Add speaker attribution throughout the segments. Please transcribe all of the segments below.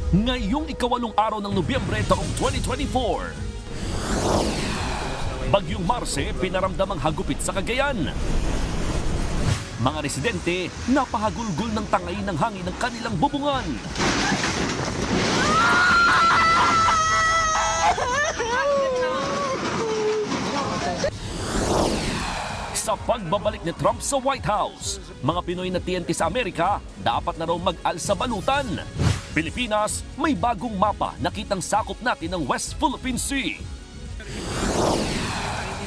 Speaker 1: Ngayong ikawalong araw ng Nobyembre taong 2024. Bagyong Marce pinaramdam ang hagupit sa Cagayan. Mga residente napahagulgol ng tangay ng hangin ng kanilang bubungan. Sa pagbabalik ni Trump sa White House, mga Pinoy na TNT sa Amerika dapat na raw mag-alsa balutan. Pilipinas, may bagong mapa na kitang sakop natin ng West Philippine Sea.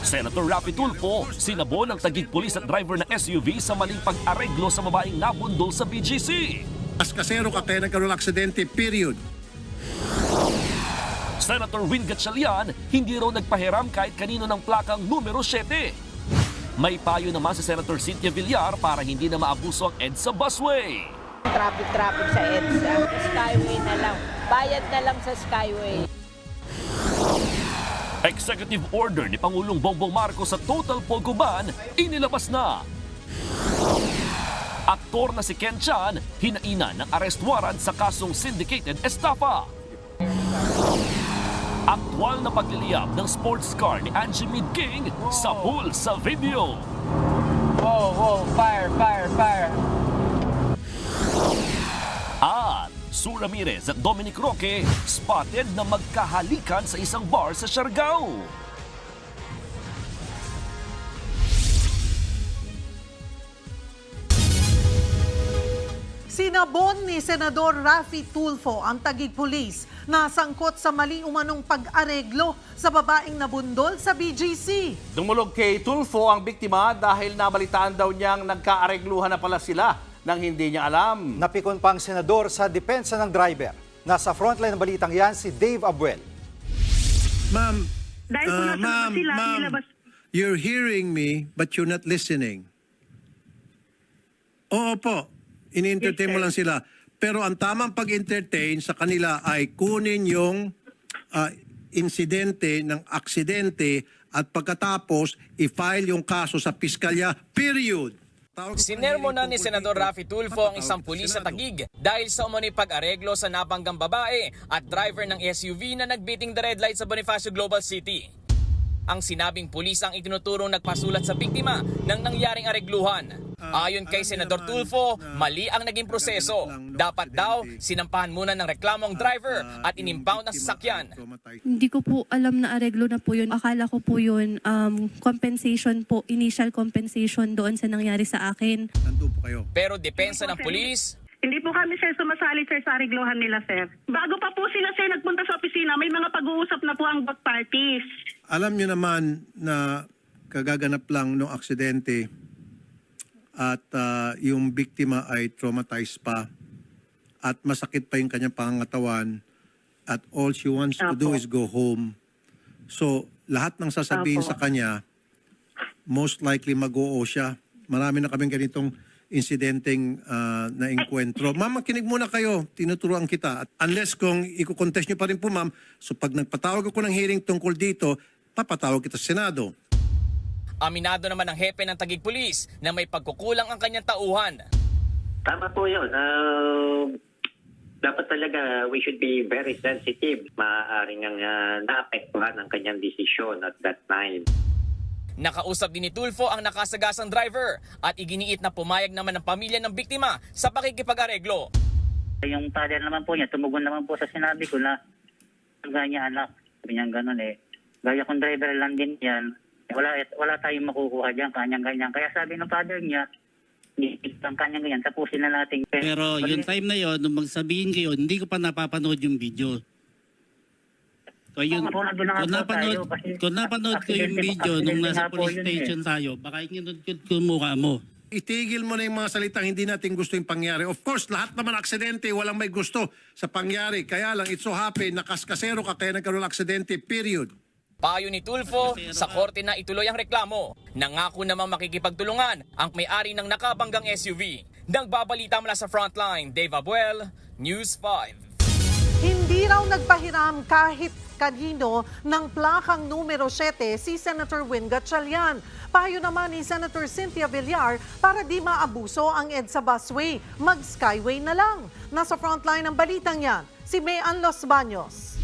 Speaker 1: Senator Raffy Tulfo, sinabon ang tagig pulis at driver na SUV sa maling pag-areglo sa babaeng nabundol sa BGC.
Speaker 2: Kasero ka kaya nagkaroon ng aksidente, period.
Speaker 1: Senator Win Gatchalian, hindi raw nagpahiram kahit kanino ng plakang numero 7. May payo naman sa Senator Cynthia Villar para hindi na maabuso ang EDSA busway.
Speaker 3: Traffic sa EDSA. Skyway na lang. Bayad na lang sa Skyway.
Speaker 1: Executive order ni Pangulong Bongbong Marcos sa total pogo ban inilabas na. Aktor na si Ken Chan, hinaina ng arrest warrant sa kasong syndicated estafa. Aktwal na pagliliyab ng sports car ni Angie Mid King sa pool sa video.
Speaker 4: Whoa, fire.
Speaker 1: At Sue Ramirez at Dominic Roque spotted na magkahalikan sa isang bar sa Siargao.
Speaker 5: Sinabon ni Senador Raffy Tulfo ang tagig pulis na sangkot sa mali umanong pag-areglo sa babaeng nabundol sa BGC.
Speaker 6: Dumulog kay Tulfo ang biktima dahil nabalitaan daw niyang nagkaaregluhan na pala sila nang hindi niya alam.
Speaker 7: Napikon pa ang senador sa depensa ng driver. Nasa frontline ng balitang yan si Dave Abuel.
Speaker 2: Ma'am,
Speaker 8: Dahil kung nasa labas sila, nilabas.
Speaker 2: you're hearing me but you're not listening. Oo po, ini-entertain mo lang sila. Pero ang tamang pag-entertain sa kanila ay kunin yung insidente ng aksidente at pagkatapos i-file yung kaso sa piskalya, period.
Speaker 4: Sinermonan ni Senador Raffy Tulfo ang isang pulis sa Taguig dahil sa umano'y pag-areglo sa nabanggang babae at driver ng SUV na nagbiting the red light sa Bonifacio Global City. Ang sinabing pulis ang itinuturong nagpasulat sa biktima ng nangyaring aregluhan. Ayon kay Senador Tulfo, mali ang naging proseso. Dapat daw, sinampahan muna ng reklamo ang driver at inimpound ang sasakyan.
Speaker 9: Hindi ko po alam na areglo na po yun. Akala ko po yun, compensation po, initial compensation doon sa nangyari sa akin.
Speaker 2: Nandun po kayo.
Speaker 4: Pero depensa ng pulis,
Speaker 8: Hindi po kami, sir, sumasali, sir, sa aregluhan nila, sir. Bago pa po sila, sir, nagpunta sa opisina, may mga pag-uusap na po ang both parties.
Speaker 2: Alam nyo naman na kagaganap lang ng aksidente at yung biktima ay traumatized pa at masakit pa yung kanyang pangangatawan at all she wants to do is go home. So, lahat ng sasabihin sa kanya, most likely mag-oo siya. Marami na kaming ganitong insidenteng na enkwentro. Ma'am, makinig muna kayo. Tinuturuan kita. At unless kung iko-contest nyo pa rin po, ma'am, so pag nagpatawag ako ng hearing tungkol dito, papatawag kita sa Senado.
Speaker 4: aminado naman ang hepe ng Taguig Police na may pagkukulang ang kanyang tauhan.
Speaker 10: Tama po yun. Dapat talaga we should be very sensitive. Maaaring ang naapektuhan ang kanyang desisyon at that time.
Speaker 4: Nakausap din ni Tulfo ang nakasagasang driver at iginiit na pumayag naman ng pamilya ng biktima sa pakikipag-areglo.
Speaker 11: Yung father naman po niya, tumugon naman po sa sinabi ko na ganya anak. Sabi niya gano'n gaya kong driver lang din yan. Wala tayong makukuha dyan, kanyang-ganyan. Kaya sabi ng father niya, ang kanyang-ganyan, tapusin na natin.
Speaker 12: Pero yung time na yon, nung magsabihin kayo, hindi ko pa napapanood yung video. So yun, kung napanood ko yung video nung nasa police station tayo, baka inunod ko mukha mo.
Speaker 2: Itigil mo na yung mga salitang hindi natin gusto yung pangyari. Of course, lahat naman aksidente, walang may gusto sa pangyari. Kaya lang, it so happen, nakaskasero ka kaya nagkaroon ng aksidente, period.
Speaker 4: Payo ni Tulfo, sa korte na ituloy ang reklamo. Nangako namang makikipagtulungan ang may-ari ng nakabanggang SUV. Nagbabalita mula sa Frontline, Dave Abuel, News 5.
Speaker 5: Hindi raw nagpahiram kahit kanino ng plakang numero 7 si Senator Win Gatchalian. Payo naman ni Senator Cynthia Villar para di maabuso ang EDSA busway. Mag-skyway na lang. Nasa frontline ng balitang yan, si Mayan Los Baños.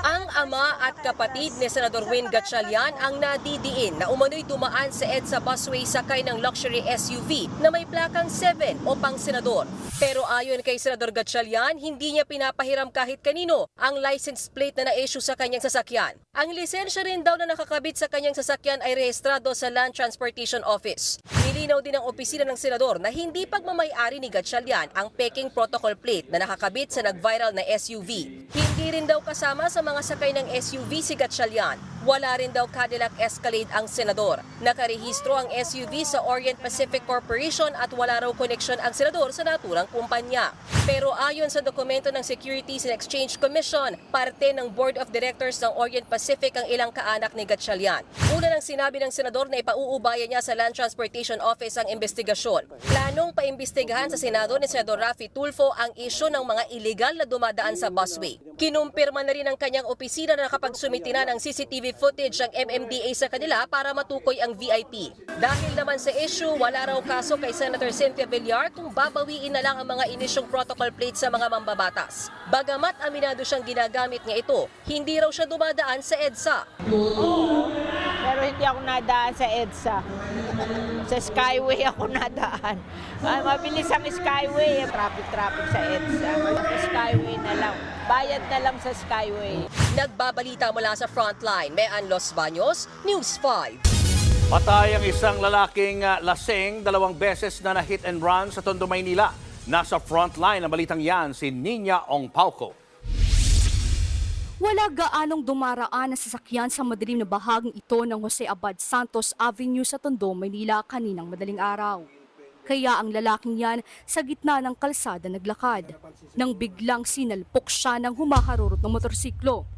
Speaker 13: Ang ama at kapatid ni Senador Win Gatchalian ang nadidiin na umano'y dumaan sa EDSA busway sakay ng luxury SUV na may plakang 7 o pang senador. Pero ayon kay Senador Gatchalian, hindi niya pinapahiram kahit kanino ang license plate na na-issue sa kanyang sasakyan. Ang lisensya rin daw na nakakabit sa kanyang sasakyan ay rehistrado sa Land Transportation Office. Nilinaw din ng opisina ng senador na hindi pagmamay-ari ni Gatchalian ang peking protocol plate na nakakabit sa nag-viral na SUV. Hindi rin daw kasama sa mga sakay ng SUV si Gatchalian. Wala rin daw Cadillac Escalade ang senador. Nakarehistro ang SUV sa Orient Pacific Corporation at wala raw koneksyon ang senador sa naturang kumpanya. Pero ayon sa dokumento ng Securities and Exchange Commission, parte ng Board of Directors ng Orient Pacific ang ilang kaanak ni Gatchalian. Una nang sinabi ng senador na ipauubaya niya sa Land Transportation Office ang investigasyon. Planong paimbestigahan sa Senado ni Senador Raffy Tulfo ang isyu ng mga illegal na dumadaan sa busway. Kinumpirma na rin ng kanyang opisina na nakapagsumiti na ng CCTV footage ang MMDA sa kanila para matukoy ang VIP. Dahil naman sa issue, wala raw kaso kay Senator Cynthia Villar kung babawiin na lang ang mga inisyong protocol plate sa mga mambabatas. Bagamat aminado siyang ginagamit niya ito, hindi raw siya dumadaan sa EDSA.
Speaker 3: Pero hindi ako nadaan sa EDSA. Sa Skyway ako nadaan. Mabilis ang Skyway. Traffic sa EDSA. Sa Skyway na lang. Bayad na lang sa Skyway.
Speaker 13: Nagbabalita mula sa Frontline, Mayan Los Baños, News 5.
Speaker 6: Patay ang isang lalaking lasing 2 beses na na-hit and run sa Tondo, Maynila. Nasa Frontline ang balitang yan si Nina Ong Pauco.
Speaker 14: Wala gaanong dumaraan na sasakyan sa madilim na bahaging ito ng Jose Abad Santos Avenue sa Tondo, Maynila kaninang madaling araw. Kaya ang lalaking yan sa gitna ng kalsada naglakad nang biglang sinalpok siya ng humaharurot ng motorsiklo.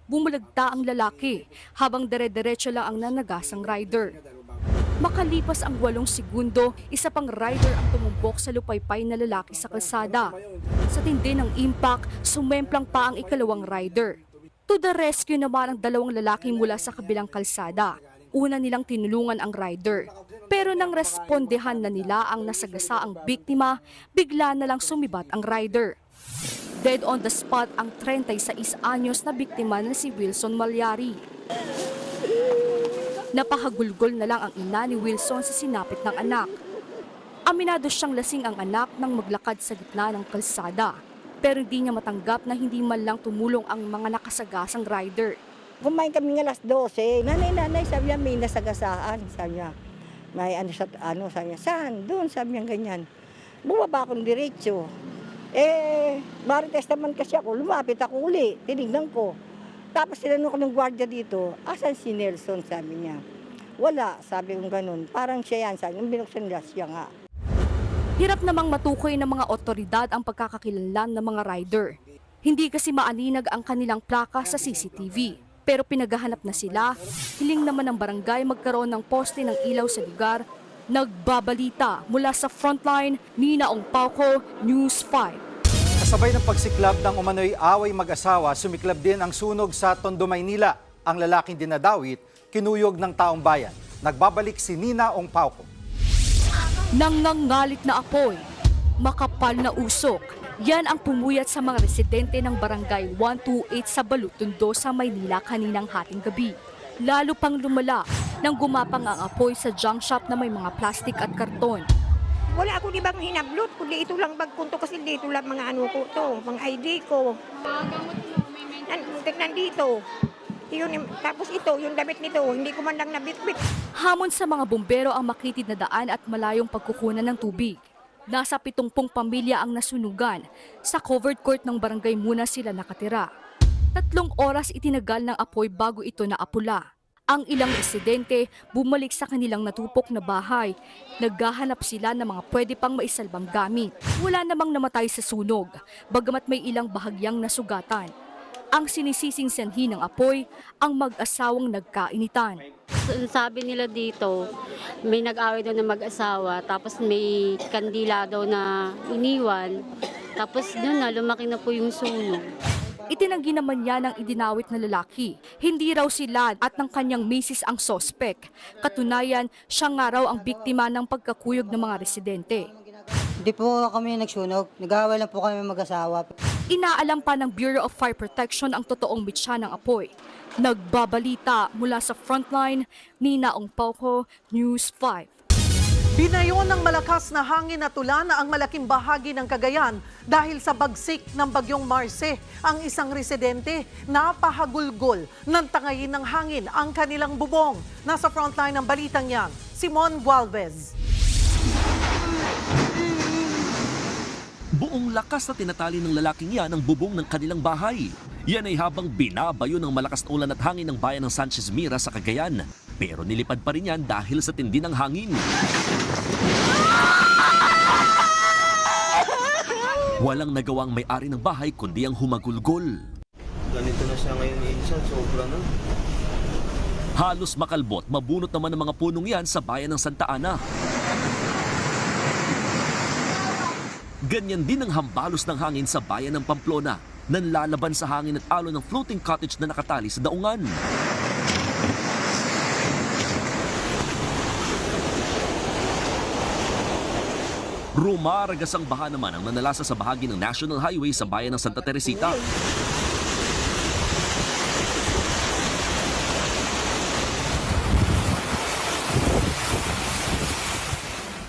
Speaker 14: Bumulagta ang lalaki habang dere-derecho lang ang nanagasang rider. Makalipas ang 8 segundo, isa pang rider ang tumumbok sa lupaypay na lalaki sa kalsada. Sa tindi ng impact, sumemplang pa ang ikalawang rider. To the rescue naman ang 2 lalaki mula sa kabilang kalsada. Una nilang tinulungan ang rider. Pero nang respondehan na nila ang nasagasa ang biktima, bigla na lang sumibat ang rider. Dead on the spot ang 36 anyos na biktima na si Wilson Malyari. Napahagulgol na lang ang ina ni Wilson sa sinapit ng anak. Aminado siyang lasing ang anak nang maglakad sa gitna ng kalsada. Pero hindi niya matanggap na hindi man lang tumulong ang mga nakasagasang rider.
Speaker 15: Kumain kami ng alas 12. Nanay, sabi niya, may nasagasaan. Sabi niya, may sabi niya, saan? Doon, sabi niya ganyan. Bumaba akong diretso. Marites naman kasi ako, lumapit ako uli, tinignan ko. Tapos tinanong ko ng gwardiya dito, asan si Nelson, sabi niya. Wala, sabi ko ganun, parang siya yan, sabi niya, binuksan nila siya nga.
Speaker 14: Hirap namang matukoy ng mga otoridad ang pagkakakilanlan ng mga rider. Hindi kasi maaninag ang kanilang plaka sa CCTV. Pero pinaghahanap na sila, hiling naman ng barangay magkaroon ng poste ng ilaw sa lugar. Nagbabalita mula sa Frontline, Nina Ong Pauco, News 5.
Speaker 7: Kasabay ng pagsiklab ng umano'y away mag-asawa, sumiklab din ang sunog sa Tondo, Maynila. Ang lalaking dinadawit, kinuyog ng taong bayan. Nagbabalik si Nina Ong Pauco.
Speaker 14: Nangangalit na apoy, makapal na usok. Yan ang pumuyat sa mga residente ng Barangay 128 sa Balutondo sa Maynila kaninang hating gabi. Lalo pang lumala nang gumapang ang apoy sa junk shop na may mga plastik at karton.
Speaker 16: Wala ako di bang hinablot, kundi ito lang bagpunto kasi dito lang mga ano ko to, mga ID ko. Nandito. Tapos ito, yung damit nito, hindi ko man lang nabitbit.
Speaker 14: Hamon sa mga bumbero ang makitid na daan at malayong pagkukunan ng tubig. Nasa 70 pamilya ang nasunugan. Sa covered court ng barangay muna sila nakatira. 3 oras itinagal ng apoy bago ito naapula. Ang ilang residente bumalik sa kanilang natupok na bahay. Naghahanap sila ng mga pwede pang maisalbang gamit. Wala namang namatay sa sunog, bagamat may ilang bahagyang nasugatan. Ang sinisising sanhi ng apoy, ang mag-asawang nagkainitan.
Speaker 17: Sabi nila dito, may nag-away daw na mag-asawa, tapos may kandila daw na iniwan, tapos doon na lumaki na po yung sunog.
Speaker 14: Itinanggi naman niya ng idinawit na lalaki. Hindi raw sila at ng kanyang misis ang sospek. Katunayan, siya nga raw ang biktima ng pagkakuyog ng mga residente.
Speaker 18: Hindi po kami nagsunog. Nag-aaway lang po kami mag-asawa.
Speaker 14: Inaalam pa ng Bureau of Fire Protection ang totoong mitya ng apoy. Nagbabalita mula sa frontline, Nina Ong Pauco, News 5.
Speaker 5: Binayo ng malakas na hangin at ulan ang malaking bahagi ng Cagayan dahil sa bagsik ng bagyong Marce. Ang isang residente napahagulgol ng tangayin ng hangin ang kanilang bubong. Nasa frontline ng balitang yan, Simon Gualvez.
Speaker 1: Buong lakas na tinatali ng lalaking yan ang bubong ng kanilang bahay. Yan ay habang binabayo ng malakas na ulan at hangin ng bayan ng Sanchez Mira sa Cagayan. Pero nilipad pa rin yan dahil sa tindi ng hangin. Walang nagawang may-ari ng bahay kundi ang humagulgol.
Speaker 19: Ganito na siya ngayon minsan, sobra na.
Speaker 1: Halos makalbot, mabunot naman ang mga punong yan sa bayan ng Santa Ana. Ganyan din ang hambalos ng hangin sa bayan ng Pamplona, nanlalaban sa hangin at alon ng floating cottage na nakatali sa daungan. Rumaragas ang baha naman ang nanalasa sa bahagi ng National Highway sa bayan ng Santa Teresita.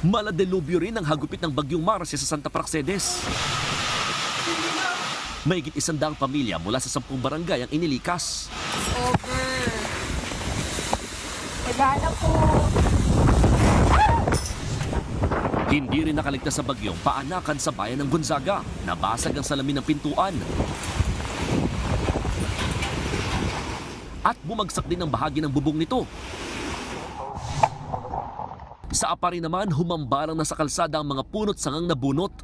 Speaker 1: Maladelubyo rin ang hagupit ng bagyong Marce sa Santa Praxedes. Mahigit 100 pamilya mula sa 10 barangay ang inilikas. Hindi rin nakaligtas sa bagyong paanakan sa bayan ng Gonzaga. Nabasag ang salamin ng pintuan. At bumagsak din ang bahagi ng bubong nito. Sa Apari naman, humambarang na sa kalsada ang mga punot sangang nabunot.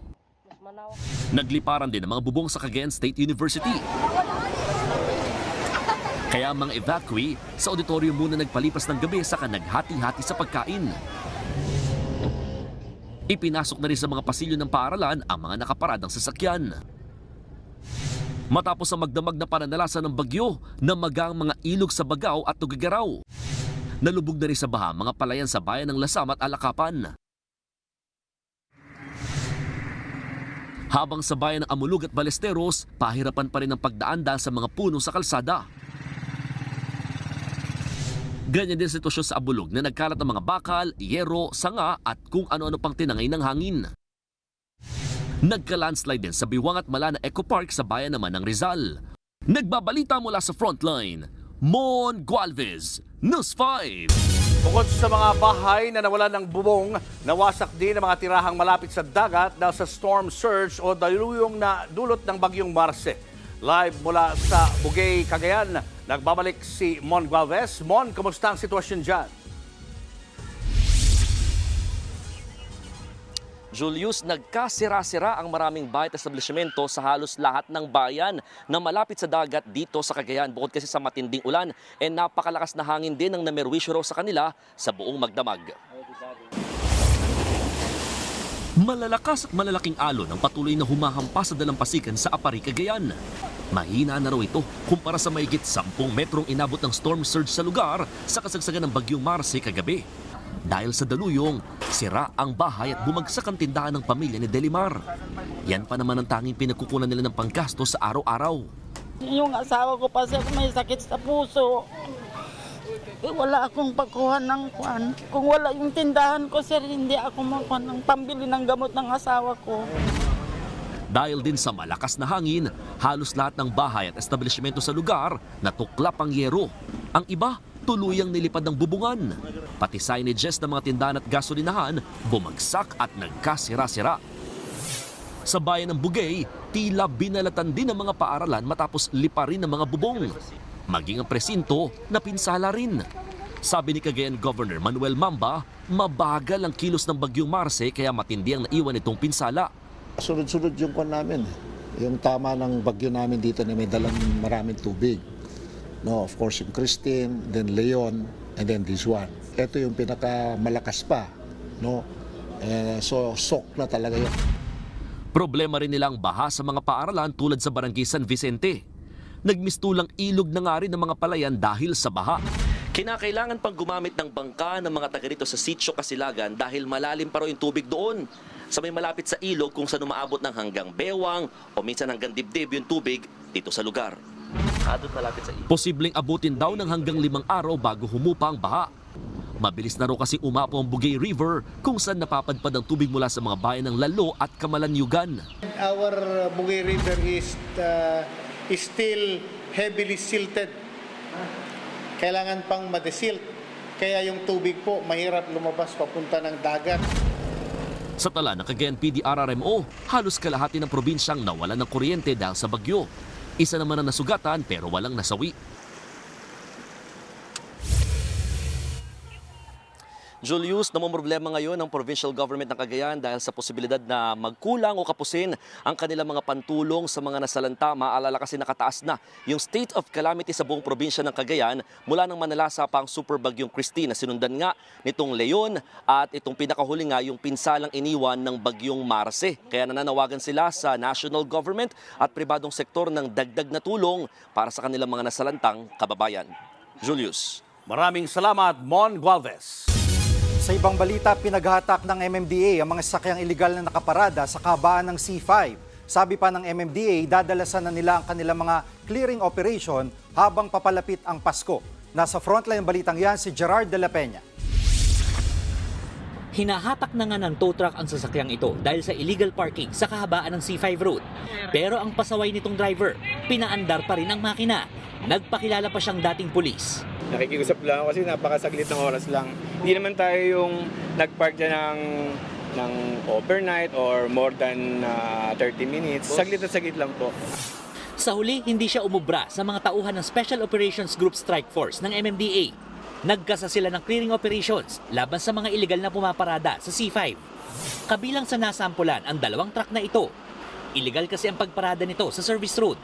Speaker 1: Nagliparan din ang mga bubong sa Cagayan State University. Kaya ang mga evacuee sa auditorium muna nagpalipas ng gabi saka naghati-hati sa pagkain. Ipinasok na rin sa mga pasilyo ng paaralan ang mga nakaparadang sasakyan. Matapos ang magdamag na pananalasa ng bagyo, namagang mga ilog sa Bagao at Tugigaraw. Nalubog na rin sa baha mga palayan sa bayan ng Lasam at Alakapan. Habang sa bayan ng Amulug at Balesteros, pahirapan pa rin ang pagdaan dahil sa mga puno sa kalsada. Ganyan din sitwasyon sa Abulog na nagkalat ng mga bakal, yero, sanga at kung ano-ano pang tinangay ng hangin. Nagka-landslide din sa Biwang at Malana Eco Park sa bayan naman ng Rizal. Nagbabalita mula sa frontline, Mon Gualvez, News 5.
Speaker 6: Bukod sa mga bahay na nawalan ng bubong, nawasak din ang mga tirahang malapit sa dagat dahil sa storm surge o daluyong na dulot ng bagyong Marce. Live mula sa Bugay, Cagayan, nagbabalik si Mon Gualvez. Mon, kumusta ang sitwasyon dyan?
Speaker 1: Julius, nagkasira-sira ang maraming bahay at establishmento sa halos lahat ng bayan na malapit sa dagat dito sa Cagayan. Bukod kasi sa matinding ulan, napakalakas na hangin din ang namerwisyo raw sa kanila sa buong magdamag. Malalakas at malalaking alon ang patuloy na humahampas sa dalampasigan sa Apari, Cagayan. Mahina na raw ito kumpara sa mahigit 10 metrong inabot ng storm surge sa lugar sa kasagsagan ng bagyong Marce kagabi. Dahil sa daluyong, sira ang bahay at bumagsak ang tindahan ng pamilya ni Delimar. Yan pa naman ang tanging pinagkukunan nila ng panggastos sa araw-araw.
Speaker 20: Yung asawa ko pa siya may sakit sa puso. Wala akong pagkuha ng kwan. Kung wala yung tindahan ko, sir, hindi ako makuha ng pambili ng gamot ng asawa ko.
Speaker 1: Dahil din sa malakas na hangin, halos lahat ng bahay at establishmento sa lugar natuklap ang yero. Ang iba, tuluyang nilipad ng bubungan. Pati signages ng mga tindahan at gasolinahan bumagsak at nagkasira-sira. Sa bayan ng Bugay, tila binalatan din ang mga paaralan matapos liparin ng mga bubong. Maging ang presinto na pinsala rin. Sabi ni Cagayan Governor Manuel Mamba, mabagal ang kilos ng bagyong Marce kaya matindi ang naiwan itong pinsala.
Speaker 21: Sunod-sunod yung kwan namin. Yung tama ng bagyo namin dito na may dalang maraming tubig. No, of course yung Christine, then Leon, and then this one. Ito yung pinakamalakas pa. No? So, sok na talaga yun.
Speaker 1: Problema rin nilang baha sa mga paaralan tulad sa Barangay San Vicente. Nagmistulang ilog na nga rin ng mga palayan dahil sa baha. Kinakailangan pang gumamit ng bangka ng mga taga rito sa Sitio Kasilagan dahil malalim pa raw yung tubig doon. sa may malapit sa ilog kung saan umaabot ng hanggang bewang o minsan hanggang dibdib yung tubig dito sa lugar. Malapit sa ilog. Posibleng abutin daw ng hanggang 5 araw bago humupa ang baha. Mabilis na raw kasi umapo ang Bugay River kung saan napapadpad ang tubig mula sa mga bayan ng Lalo at Camalaniugan.
Speaker 9: Our Bugay River is still heavily silted. Kailangan pang madesilt. Kaya yung tubig po mahirap lumabas papunta ng dagat.
Speaker 1: Sa tala ng Cagayan PD-RRMO, halos kalahati ng probinsyang nawalan ng kuryente dahil sa bagyo. Isa naman ang nasugatan pero walang nasawi. Julius, namumroblema ngayon ang provincial government ng Cagayan dahil sa posibilidad na magkulang o kapusin ang kanilang mga pantulong sa mga nasalanta. Maalala kasi nakataas na yung state of calamity sa buong probinsya ng Cagayan mula nang manalasa pa ang super bagyong Christine na sinundan nga nitong Leon at itong pinakahuli nga yung pinsalang iniwan ng bagyong Marce. Kaya nananawagan sila sa national government at pribadong sektor ng dagdag na tulong para sa kanilang mga nasalantang kababayan. Julius.
Speaker 6: Maraming salamat, Mon Gualvez.
Speaker 7: Sa ibang balita, pinaghahatak ng MMDA ang mga sasakyang iligal na nakaparada sa kahabaan ng C5. Sabi pa ng MMDA, dadalasan na nila ang kanilang mga clearing operation habang papalapit ang Pasko. Nasa frontline ng balitang yan si Gerard de la Peña.
Speaker 22: Hinahatak na nga ng tow truck ang sasakyang ito dahil sa illegal parking sa kahabaan ng C5 road. Pero ang pasaway nitong driver, pinaandar pa rin ang makina. Nagpakilala pa siyang dating pulis.
Speaker 23: Nakikiusap lang kasi napakasaglit ng oras lang. Hindi naman tayo yung nagpark dyan ng overnight or more than 30 minutes. Saglit at saglit lang po.
Speaker 22: Sa huli, hindi siya umubra sa mga tauhan ng Special Operations Group Strike Force ng MMDA. Nagkasa sila ng clearing operations laban sa mga iligal na pumaparada sa C5. Kabilang sa nasampulan ang 2 truck na ito. Iligal kasi ang pagparada nito sa service road.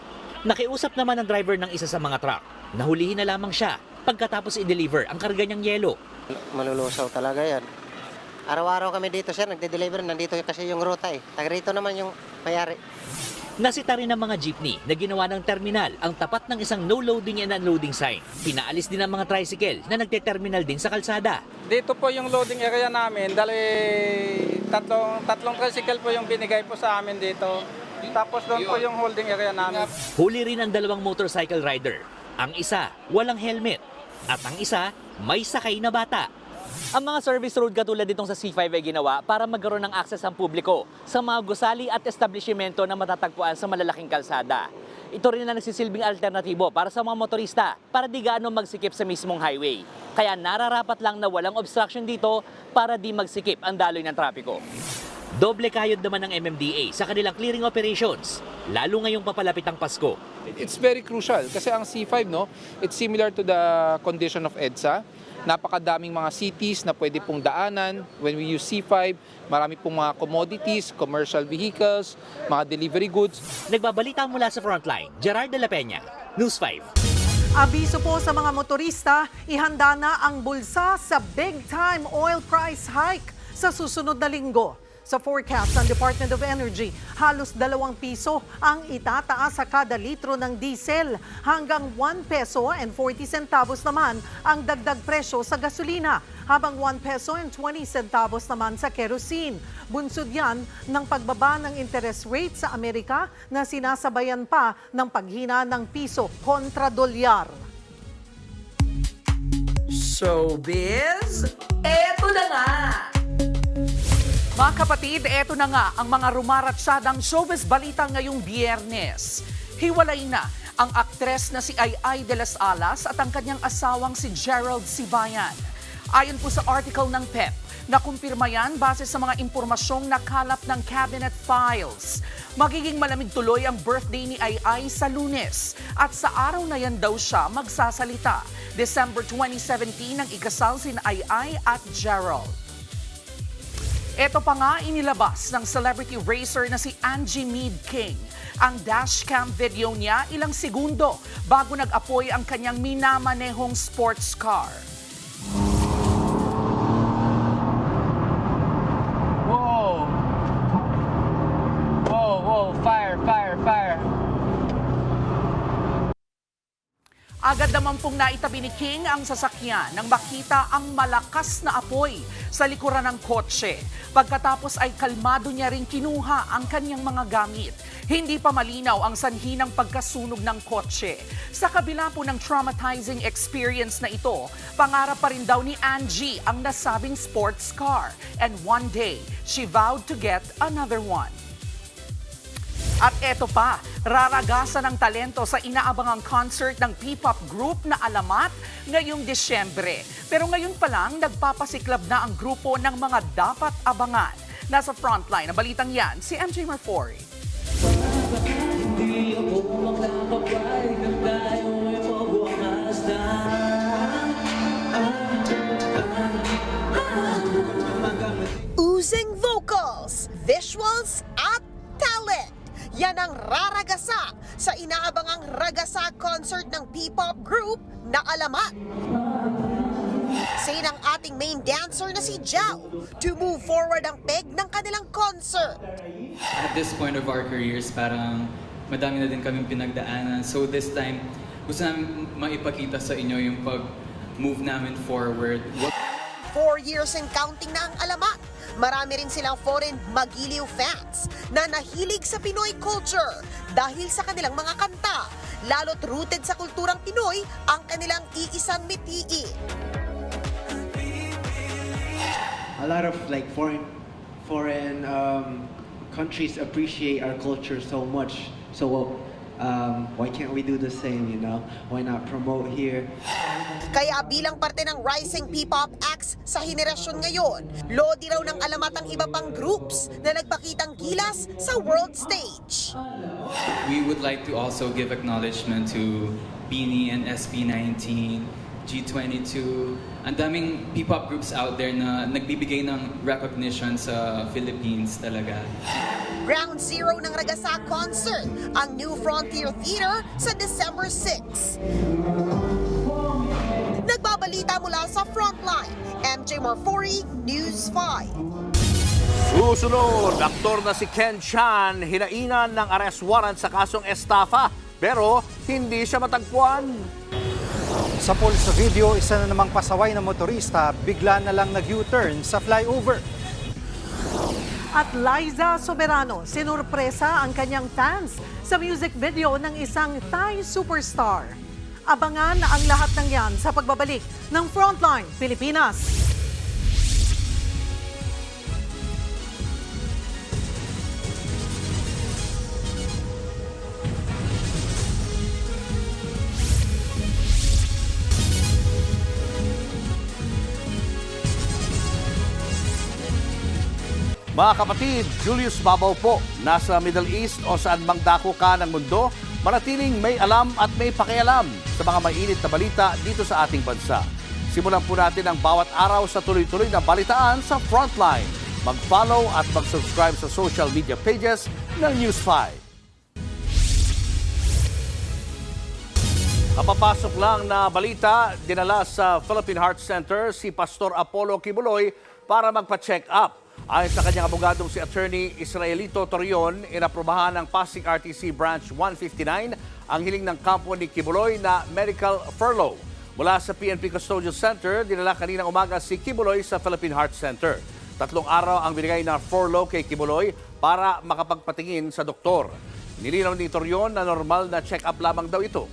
Speaker 22: Nakiusap naman ang driver ng isa sa mga truck. Nahulihin na lamang siya pagkatapos i-deliver ang karga niyang yelo.
Speaker 24: Malulusaw talaga yan. Araw-araw kami dito sir, nagde-deliver. Nandito kasi yung ruta eh. Taga rito naman yung mayari.
Speaker 22: Nasita rin ng mga jeepney na ginawa ng terminal ang tapat ng isang no loading and unloading sign. Pinaalis din ang mga tricycle na nagte-terminal din sa kalsada.
Speaker 25: Dito po yung loading area namin. Tatlong tricycle po yung binigay po sa amin dito. Tapos doon po yung holding area namin.
Speaker 22: Huli rin ang 2 motorcycle rider. Ang isa, walang helmet. At ang isa, may sakay na bata. Ang mga service road katulad ditong sa C5 ay ginawa para magkaroon ng akses ang publiko sa mga gusali at establishmento na matatagpuan sa malalaking kalsada. Ito rin na nagsisilbing alternatibo para sa mga motorista para di gaano magsikip sa mismong highway. Kaya nararapat lang na walang obstruction dito para di magsikip ang daloy ng trapiko. Doble kayod naman ng MMDA sa kanilang clearing operations, lalo ngayong papalapit ang Pasko.
Speaker 26: It's very crucial kasi ang C5, it's similar to the condition of EDSA. Napakadaming mga cities na pwede pong daanan. When we use C5, marami pong mga commodities, commercial vehicles, mga delivery goods.
Speaker 22: Nagbabalita mula sa Frontline, Gerard de la Peña, News 5.
Speaker 5: Abiso po sa mga motorista, ihanda na ang bulsa sa big-time oil price hike sa susunod na linggo. Sa forecast ng Department of Energy, halos 2 piso ang itataas sa kada litro ng diesel. Hanggang 1 peso and 40 centavos naman ang dagdag presyo sa gasolina, habang 1 peso and 20 centavos naman sa kerosene. Bunsod yan ng pagbaba ng interest rate sa Amerika na sinasabayan pa ng paghina ng piso kontra dolyar.
Speaker 27: Showbiz, eto na nga! Mga kapatid, eto na nga ang mga rumaratsadang showbiz balita ngayong Biyernes. Hiwalay na ang aktres na si Ai de las Alas at ang kanyang asawang si Gerald Sibayan. Ayon po sa article ng PEP, nakumpirma yan base sa mga impormasyong nakalap ng cabinet files. Magiging malamig tuloy ang birthday ni Ai sa Lunes at sa araw na yan daw siya magsasalita. December 2017 ang ikasal si Ai at Gerald. Ito pa nga inilabas ng celebrity racer na si Angie Meade King. Ang dashcam video niya ilang segundo bago nag-apoy ang kanyang minamanehong sports car.
Speaker 25: Whoa! Whoa, whoa, fire, fire, fire.
Speaker 27: Agad naman pong naitabi ni King ang sasakyan nang makita ang malakas na apoy sa likuran ng kotse. Pagkatapos ay kalmado niya rin kinuha ang kanyang mga gamit. Hindi pa malinaw ang sanhi ng pagkasunog ng kotse. Sa kabila po ng traumatizing experience na ito, pangarap pa rin daw ni Angie ang nasabing sports car. And one day, she vowed to get another one. At eto pa, raragasan ng talento sa inaabangang concert ng P-pop group na Alamat ngayong Disyembre. Pero ngayon pa lang, nagpapasiklab na ang grupo ng mga dapat abangan. Nasa frontline ng balitang yan, si MJ Marfori.
Speaker 2: Oozing vocals, visuals at talent. Yan ang raragasa sa inaabangang Ragasa concert ng P-pop group na Alamat. Say ng ating main dancer na si Jao to move forward ang peg ng kanilang concert.
Speaker 3: At this point of our careers, parang madami na din kaming pinagdaanan. So this time, gusto namin maipakita sa inyo yung pag-move namin forward.
Speaker 2: 4 years and counting na ang Alamat. Marami rin silang foreign magiliw fans na nahilig sa Pinoy culture dahil sa kanilang mga kanta. Lalo't rooted sa kulturang Pinoy ang kanilang iisang mitii.
Speaker 4: A lot of like foreign countries appreciate our culture so much. So why can't we do the same, you know? Why not promote here?
Speaker 2: Kaya bilang parte ng rising P-pop acts sa henerasyon ngayon, lodi raw ng Alamat ang iba pang groups na nagpakitang gilas sa world stage.
Speaker 3: We would like to also give acknowledgement to Beanie and SB19, G22. Ang daming P-pop groups out there na nagbibigay ng recognition sa Philippines talaga.
Speaker 2: Ground zero ng Ragasa concert, ang New Frontier Theater sa December 6. Nagbabalita mula sa Frontline, MJ Marfori, News 5.
Speaker 6: Susunod, aktor na si Ken Chan, hinainan ng arrest warrant sa kasong estafa, pero hindi siya matagpuan.
Speaker 7: Sa pulse video, isa na namang pasaway na motorista bigla na lang nag-U-turn sa flyover.
Speaker 5: At Liza Soberano, sinurpresa ang kanyang fans sa music video ng isang Thai superstar. Abangan ang lahat ng yan sa pagbabalik ng Frontline Pilipinas.
Speaker 6: Mga kapatid, Julius Babaw po, nasa Middle East o saan mang dako ka ng mundo, manatiling may alam at may pakialam sa mga mainit na balita dito sa ating bansa. Simulan po natin ang bawat araw sa tuloy-tuloy na balitaan sa Frontline. Mag-follow at mag-subscribe sa social media pages ng News 5. Kapapasok lang na balita, dinala sa Philippine Heart Center si Pastor Apollo Kibuloy para magpa-check up. Ayon sa kanyang abogadong si Attorney Israelito Torion, inaprobahan ng Pasig RTC Branch 159 ang hiling ng kampo ni Kibuloy na medical furlough. Mula sa PNP Custodial Center, dinala kaninang umaga si Kibuloy sa Philippine Heart Center. 3 araw ang binigay na furlough kay Kibuloy para makapagpatingin sa doktor. Nilinaw ni Torion na normal na check-up lamang daw ito.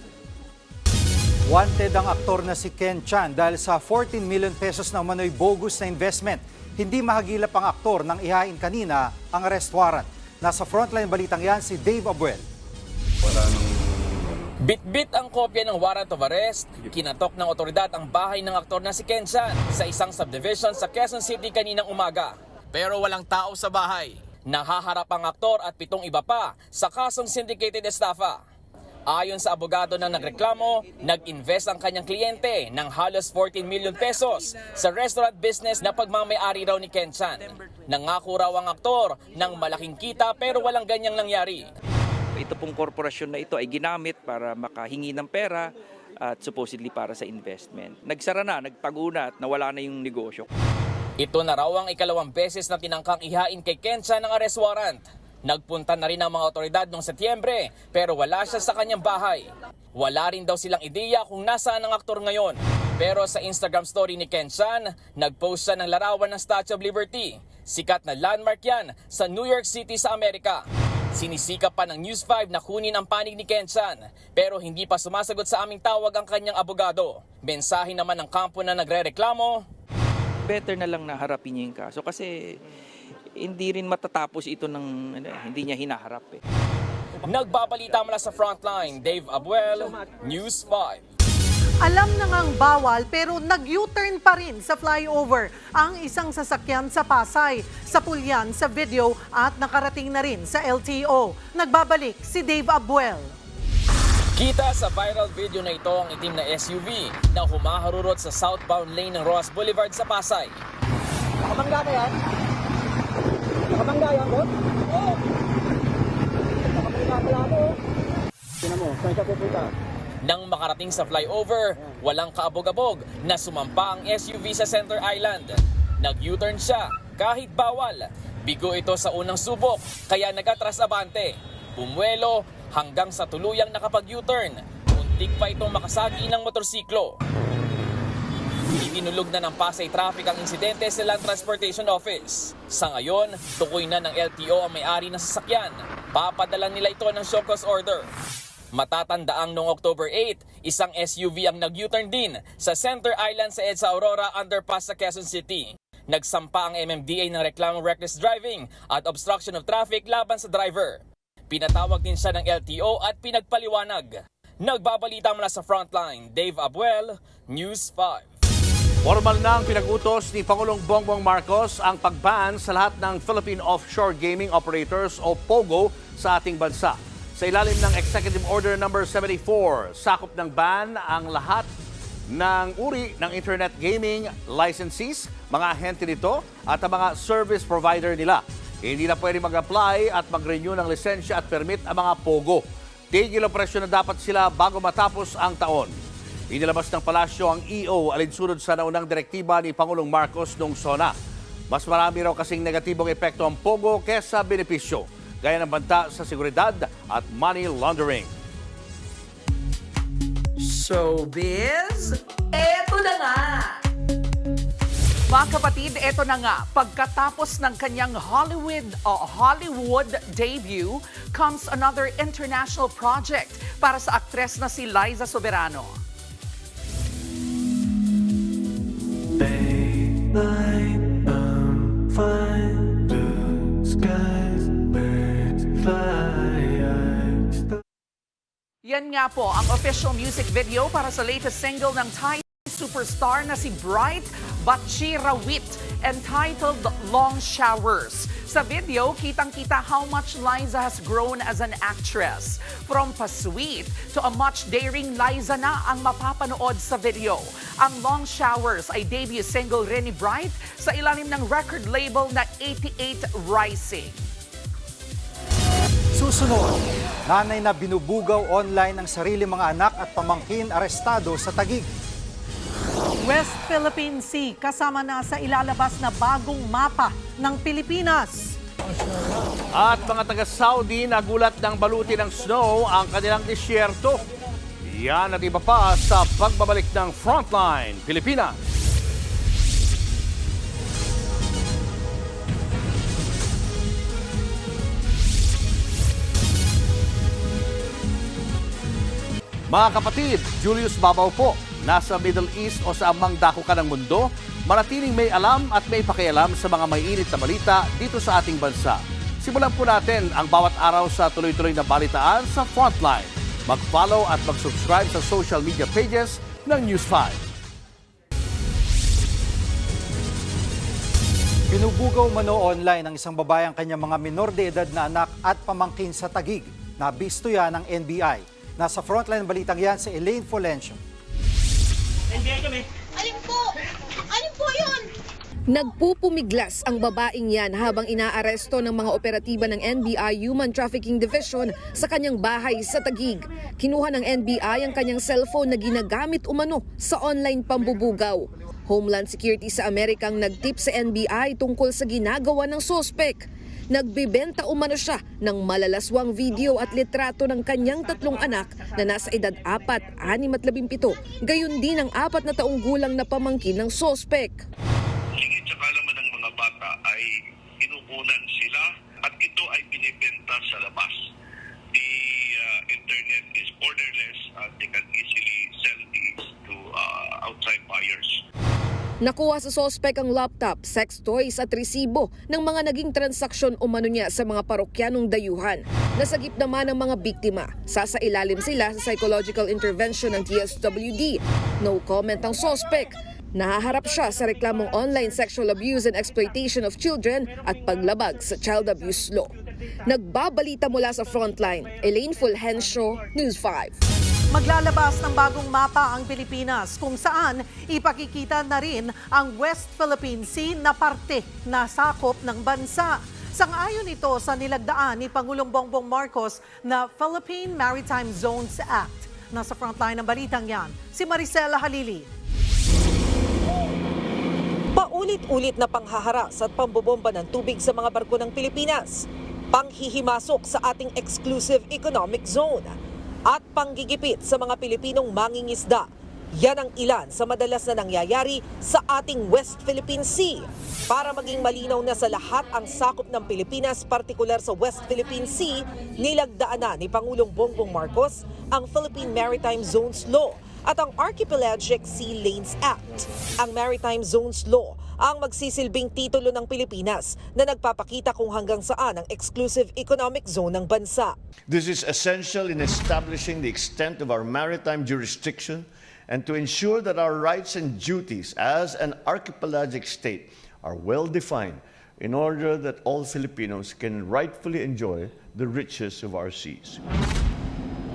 Speaker 7: Wanted ang aktor na si Ken Chan dahil sa 14 million pesos na umano'y bogus na investment. Hindi mahagilap ang aktor nang ihain kanina ang arrest warrant. Nasa frontline balitang yan si Dave Abuel.
Speaker 8: Bit-bit ang kopya ng warrant of arrest. Kinatok ng otoridad ang bahay ng aktor na si Ken Chan sa isang subdivision sa Quezon City kaninang umaga. Pero walang tao sa bahay. Nahaharap ang aktor at 7 iba pa sa kasong syndicated estafa. Ayon sa abogado na nagreklamo, nag-invest ang kanyang kliyente ng halos 14 million pesos sa restaurant business na pagmamay-ari raw ni Ken Chan. Nangako raw ang aktor ng malaking kita pero walang ganyang nangyari.
Speaker 10: Ito pong korporasyon na ito ay ginamit para makahingi ng pera at supposedly para sa investment. Nagsara na, nagtago na at nawala na yung negosyo.
Speaker 8: Ito na raw ang ikalawang beses na tinangkang ihain kay Ken Chan ng arrest warrant. Nagpunta na rin ang mga otoridad noong Setyembre pero wala siya sa kanyang bahay. Wala rin daw silang ideya kung nasaan ang aktor ngayon. Pero sa Instagram story ni Kenshan, nag-post siya ng larawan ng Statue of Liberty. Sikat na landmark yan sa New York City sa Amerika. Sinisikap pa ng News 5 na kunin ang panig ni Kenshan pero hindi pa sumasagot sa aming tawag ang kanyang abogado. Mensahe naman ng kampo na nagrereklamo,
Speaker 10: better na lang na harapin niya yung kaso kasi hindi rin matatapos ito ng hindi niya hinaharap eh.
Speaker 8: Nagbabalita mula sa Frontline, Dave Abuel, News 5.
Speaker 5: Alam na ngang bawal pero nag-U-turn pa rin sa flyover ang isang sasakyan sa Pasay. Sa pulyan sa video at nakarating na rin sa LTO. Nagbabalik si Dave Abuel.
Speaker 8: Kita sa viral video na ito ang itim na SUV na humaharurot sa southbound lane ng Roas Boulevard sa Pasay.
Speaker 11: Nakabangga ka yan? Nakabangga yan, bot? Oo. Nakabangga pala ako. Tingnan mo, saan siya pupunta?
Speaker 8: Nang makarating sa flyover, walang kaabog-abog na sumampa ang SUV sa Center Island. Nag-U-turn siya kahit bawal. Bigo ito sa unang subok kaya nag-atras abante. Pumuelo hanggang sa tuluyang nakapag-U-turn. Muntik pa itong makasagi ng motorsiklo. Itinulog na ng Pasay Traffic ang insidente sa Land Transportation Office. Sa ngayon, tukoy na ng LTO ang may-ari ng sasakyan. Papadala nila ito ng show cause order. Matatandaang noong October 8, isang SUV ang nag-U-turn din sa Center Island sa EDSA Aurora underpass sa Quezon City. Nagsampa ang MMDA ng reklamong reckless driving at obstruction of traffic laban sa driver. Pinatawag din siya ng LTO at pinagpaliwanag. Nagbabalita mula sa Frontline, Dave Abuel, News 5.
Speaker 6: Formal na ang pinag-utos ni Pangulong Bongbong Marcos ang pag-ban sa lahat ng Philippine Offshore Gaming Operators o POGO sa ating bansa. Sa ilalim ng Executive Order No. 74, sakop ng ban ang lahat ng uri ng internet gaming licensees, mga ahente nito at ang mga service provider nila. Hindi na pwede mag-apply at mag-renew ng lisensya at permit ang mga POGO. Tigil operasyon na dapat sila bago matapos ang taon. Inilabas ng palasyo ang EO alinsunod sa naunang direktiba ni Pangulong Marcos noong SONA. Mas marami raw kasing negatibong epekto ang POGO kesa benepisyo, gaya ng banta sa seguridad at money laundering.
Speaker 27: Showbiz, eto na nga! Mga kapatid, eto na nga. Pagkatapos ng kanyang Hollywood debut, comes another international project para sa aktres na si Liza Soberano. Yan nga po ang official music video para sa latest single ng Thai superstar na si Bright Batchirawit entitled Long Showers. Sa video, kitang-kita how much Liza has grown as an actress. From pa-sweet to a much daring Liza na ang mapapanood sa video. Ang Long Showers ay debut single rin ni Bright sa ilalim ng record label na 88 Rising.
Speaker 7: Susunod, nanay na binubugaw online ng sarili mga anak at pamangkin arestado sa Taguig.
Speaker 5: West Philippine Sea kasama na sa ilalabas na bagong mapa ng Pilipinas.
Speaker 6: At mga taga-Saudi nagulat ng baluti ng snow ang kanilang disyerto. Yan at iba pa sa pagbabalik ng Frontline Pilipinas. Mga kapatid, Julius Babaw po. Nasa Middle East o sa amang dako ka ng mundo, manatiling may alam at may pakialam sa mga may init na balita dito sa ating bansa. Simulan po natin ang bawat araw sa tuloy-tuloy na balitaan sa Frontline. Mag-follow at mag-subscribe sa social media pages ng News 5.
Speaker 7: Binubugaw mano online ng isang babae ang kanyang mga minor de edad na anak at pamangkin sa Taguig. Nabisto yan ng NBI. Nasa Frontline balitang yan si Elaine Folencio.
Speaker 12: NBI kami. Alin po? Alin po yun?
Speaker 13: Nagpupumiglas ang babaeng yan habang inaaresto ng mga operatiba ng NBI Human Trafficking Division sa kanyang bahay sa Taguig. Kinuha ng NBI ang kanyang cellphone na ginagamit umano sa online pambubugaw. Homeland Security sa Amerika ang nagtip sa NBI tungkol sa ginagawa ng sospek. Nagbibenta umano siya ng malalaswang video at litrato ng kanyang 3 anak na nasa edad 4, 6 at 17. Gayon din ang 4 na taong gulang na pamangkin ng sospek.
Speaker 14: Higit sa kaalaman ng mga bata ay inukunan sila at ito ay binibenta sa labas. The internet is borderless and they can easily sell these to outside buyers.
Speaker 13: Nakuha sa sospek ang laptop, sex toys at resibo ng mga naging transaksyon umano niya sa mga parokyanong dayuhan. Nasagip naman ang mga biktima. Sasailalim sila sa psychological intervention ng TSWD. No comment ang sospek. Nahaharap siya sa reklamong online sexual abuse and exploitation of children at paglabag sa child abuse law. Nagbabalita mula sa Frontline, Elaine Fulgencio, News 5.
Speaker 5: Maglalabas ng bagong mapa ang Pilipinas kung saan ipakikita na rin ang West Philippine Sea na parte na sakop ng bansa. Sang-ayon ito sa nilagdaan ni Pangulong Bongbong Marcos na Philippine Maritime Zones Act. Nasa frontline ng balitang yan, si Maricela Halili.
Speaker 15: Paulit-ulit na panghaharas at pambobomba ng tubig sa mga barko ng Pilipinas, panghihimasok sa ating exclusive economic zone, at panggigipit sa mga Pilipinong mangingisda. Yan ang ilan sa madalas na nangyayari sa ating West Philippine Sea. Para maging malinaw na sa lahat ang sakop ng Pilipinas, partikular sa West Philippine Sea, nilagdaan na ni Pangulong Bongbong Marcos ang Philippine Maritime Zones Law at ang Archipelagic Sea Lanes Act. Ang Maritime Zones Law ang magsisilbing titulo ng Pilipinas na nagpapakita kung hanggang saan ang exclusive economic zone ng bansa.
Speaker 16: This is essential in establishing the extent of our maritime jurisdiction and to ensure that our rights and duties as an archipelagic state are well defined in order that all Filipinos can rightfully enjoy the riches of our seas.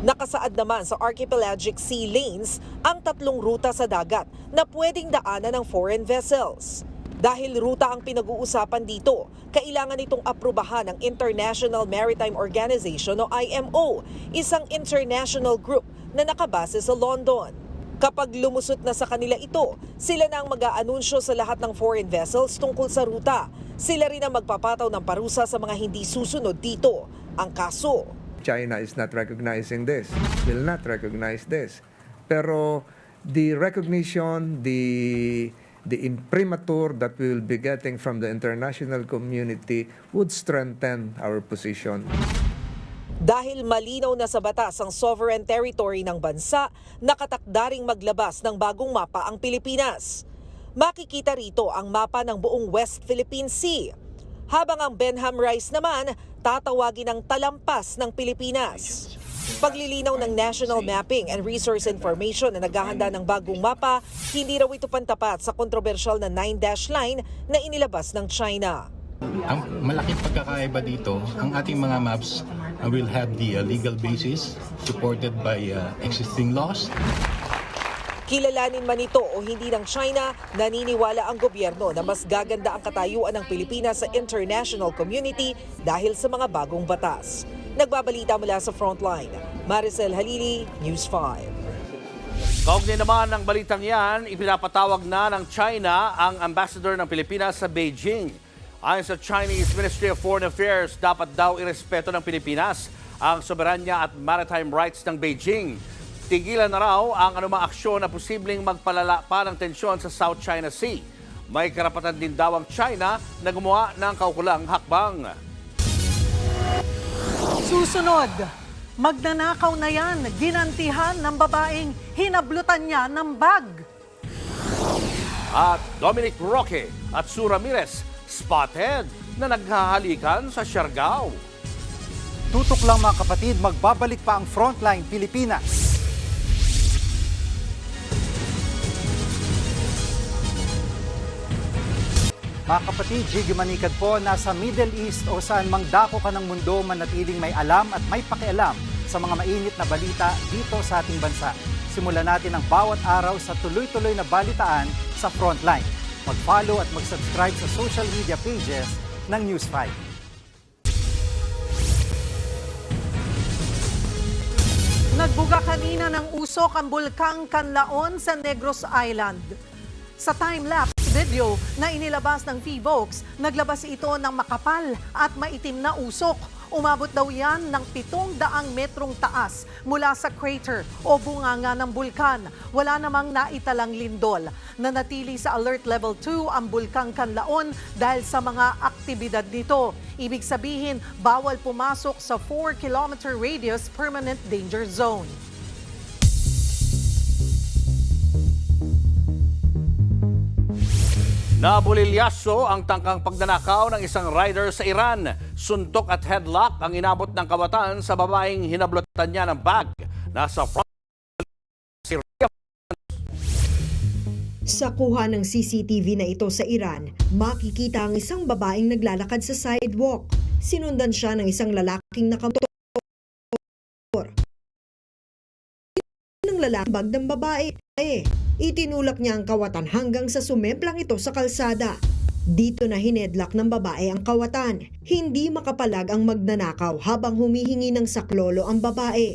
Speaker 15: Nakasaad naman sa Archipelagic Sea Lanes ang 3 ruta sa dagat na pwedeng daanan ng foreign vessels. Dahil ruta ang pinag-uusapan dito, kailangan itong aprubahan ng International Maritime Organization o IMO, isang international group na nakabase sa London. Kapag lumusot na sa kanila ito, sila na ang mag-aanunsyo sa lahat ng foreign vessels tungkol sa ruta. Sila rin ang magpapataw ng parusa sa mga hindi susunod dito. Ang kaso,
Speaker 17: China is not recognizing this, will not recognize this. Pero the recognition, the imprimatur that we will be getting from the international community would strengthen our position.
Speaker 15: Dahil malinaw na sa batas ang sovereign territory ng bansa, nakatakda ring maglabas ng bagong mapa ang Pilipinas. Makikita rito ang mapa ng buong West Philippine Sea. Habang ang Benham Rice naman, tatawagin ang talampas ng Pilipinas. Paglilinaw ng National Mapping and Resource Information na naghahanda ng bagong mapa, hindi raw ito pantapat sa kontrobersyal na 9-dash line na inilabas ng China.
Speaker 18: Ang malaking pagkakaiba dito, ang ating mga maps will have the legal basis supported by existing laws.
Speaker 15: Kilalanin man ito o hindi ng China, naniniwala ang gobyerno na mas gaganda ang katayuan ng Pilipinas sa international community dahil sa mga bagong batas. Nagbabalita mula sa Frontline, Maricel Halili, News 5.
Speaker 6: Kaugnay naman ng balitang yan, ipinapatawag na ng China ang ambassador ng Pilipinas sa Beijing. Ayon sa Chinese Ministry of Foreign Affairs, dapat daw irespeto ng Pilipinas ang soberanya at maritime rights ng Beijing. Tigilan na raw ang anumang aksyon na posibleng magpalala pa ng tensyon sa South China Sea. May karapatan din daw ang China na gumawa ng kaukulang hakbang.
Speaker 5: Susunod, magnanakaw na yan, ginantihan ng babaeng hinablutan niya ng bag.
Speaker 6: At Dominic Roque at Sue Ramirez, spotted na naghahalikan sa Siargao.
Speaker 7: Tutok lang mga kapatid, magbabalik pa ang Frontline Pilipinas. Mga kapatid, Jiggy Manikad po, nasa Middle East o saan mang dako ka ng mundo, manatiling may alam at may pakialam sa mga mainit na balita dito sa ating bansa. Simulan natin ang bawat araw sa tuloy-tuloy na balitaan sa Frontline. Mag-follow at mag-subscribe sa social media pages ng News 5.
Speaker 5: Nagbuga kanina ng usok ang bulkang Canlaon sa Negros Island. Sa time-lapse, video na inilabas ng PVOX, naglabas ito ng makapal at maitim na usok. Umabot daw yan ng 700 metrong taas mula sa crater o bunganga ng bulkan. Wala namang naitalang lindol. Nanatili sa alert level 2 ang bulkang Canlaon dahil sa mga aktibidad nito. Ibig sabihin, bawal pumasok sa 4-kilometer radius permanent danger zone.
Speaker 6: Nabulilyaso ang tangkang pagnanakaw ng isang rider sa Iran. Suntok at headlock ang inabot ng kawatan sa babaeng hinablutan niya ng bag. Nasa front
Speaker 1: Sa kuha ng CCTV na ito sa Iran, makikita ang isang babaeng naglalakad sa sidewalk. Sinundan siya ng isang lalaking nakamotor. Ng lalaki bag ng babae. Itinulak niya ang kawatan hanggang sa sumemplang ito sa kalsada. Dito na hinedlock ng babae ang kawatan. Hindi makapalag ang magnanakaw habang humihingi ng saklolo ang babae.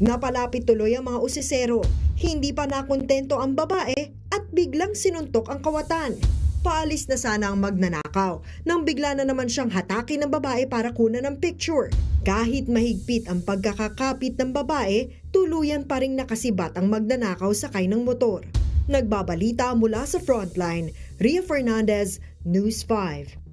Speaker 1: Napalapit tuloy ang mga usisero. Hindi pa nakontento ang babae at biglang sinuntok ang kawatan. Paalis na sana ang magnanakaw nang bigla na naman siyang hatakin ng babae para kunan ng picture. Kahit mahigpit ang pagkakakapit ng babae, tuluyan pa ring nakasibat ang magnanakaw sakay ng motor. Nagbabalita mula sa Frontline, Ria Fernandez, News 5.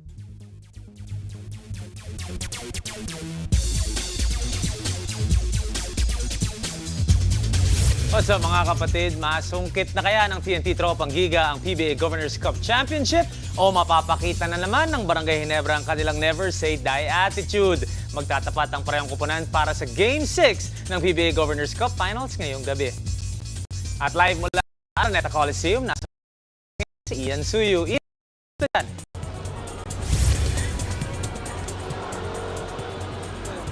Speaker 9: What's up mga kapatid? Masungkit na kaya ng TNT Tropang Giga ang PBA Governors Cup Championship o mapapakita na naman ng Barangay Ginebra ang kanilang never say die attitude? Magtatapat ang parehong kupunan para sa Game 6 ng PBA Governors Cup Finals ngayong gabi. At live mula sa Araneta Coliseum, nasa si Ian Suyu.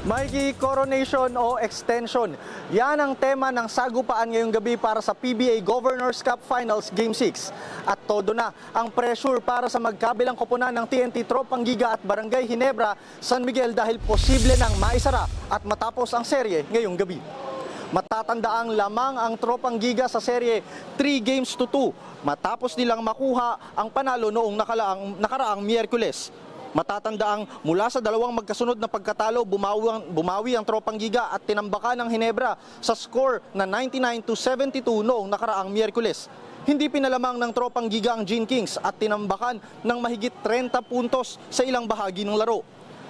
Speaker 19: Mikey, coronation o extension. Yan ang tema ng sagupaan ngayong gabi para sa PBA Governors Cup Finals Game 6. At todo na ang pressure para sa magkabilang koponan ng TNT Tropang Giga at Barangay Ginebra, San Miguel dahil posible nang maisara at matapos ang serye ngayong gabi. Matatandaang lamang ang Tropang Giga sa serye 3-2 matapos nilang makuha ang panalo noong nakaraang Miyerkules. Matatandaang mula sa dalawang magkasunod na pagkatalo, bumawi ang Tropang Giga at tinambakan ng Ginebra sa score na 99-72 noong nakaraang Miyerkules. Hindi pinalamang ng Tropang Giga ang Gene Kings at tinambakan ng mahigit 30 puntos sa ilang bahagi ng laro.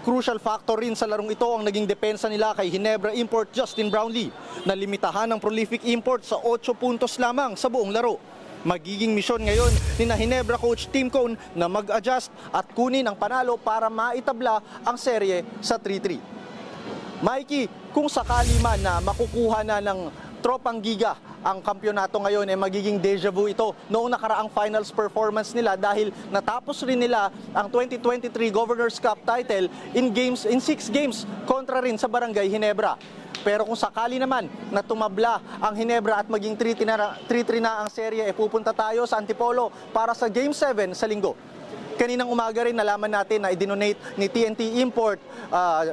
Speaker 19: Crucial factor rin sa larong ito ang naging depensa nila kay Ginebra import Justin Brownlee na limitahan ng prolific import sa 8 puntos lamang sa buong laro. Magiging misyon ngayon ni Ginebra coach Tim Cone na mag-adjust at kunin ang panalo para maitabla ang serye sa 3-3. Mikey, kung sakali man na makukuha na ng Tropang Giga ang kampyonato ngayon, magiging deja vu ito noong nakaraang finals performance nila dahil natapos rin nila ang 2023 Governors Cup title in 6 games kontra rin sa Barangay Ginebra. Pero kung sakali naman na tumabla ang Ginebra at maging 3-3 na ang serye, pupunta tayo sa Antipolo para sa Game 7 sa linggo. Kaninang umaga rin nalaman natin na i-donate ni TNT Import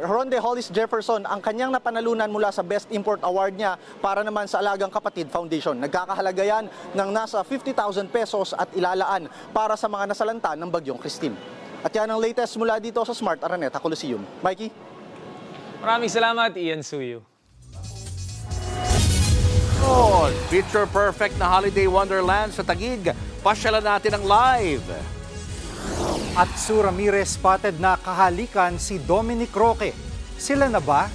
Speaker 19: Ronde Hollis Jefferson ang kanyang napanalunan mula sa Best Import Award niya para naman sa Alagang Kapatid Foundation. Nagkakahalaga yan ng nasa 50,000 pesos at ilalaan para sa mga nasalanta ng Bagyong Christine. At yan ang latest mula dito sa Smart Araneta Coliseum. Mikey?
Speaker 9: Maraming salamat, Ian Suyu.
Speaker 6: Picture perfect na holiday wonderland sa Taguig. Pasyalan natin ang live.
Speaker 7: At Sue Ramirez spotted na kahalikan si Dominic Roque. Sila na ba?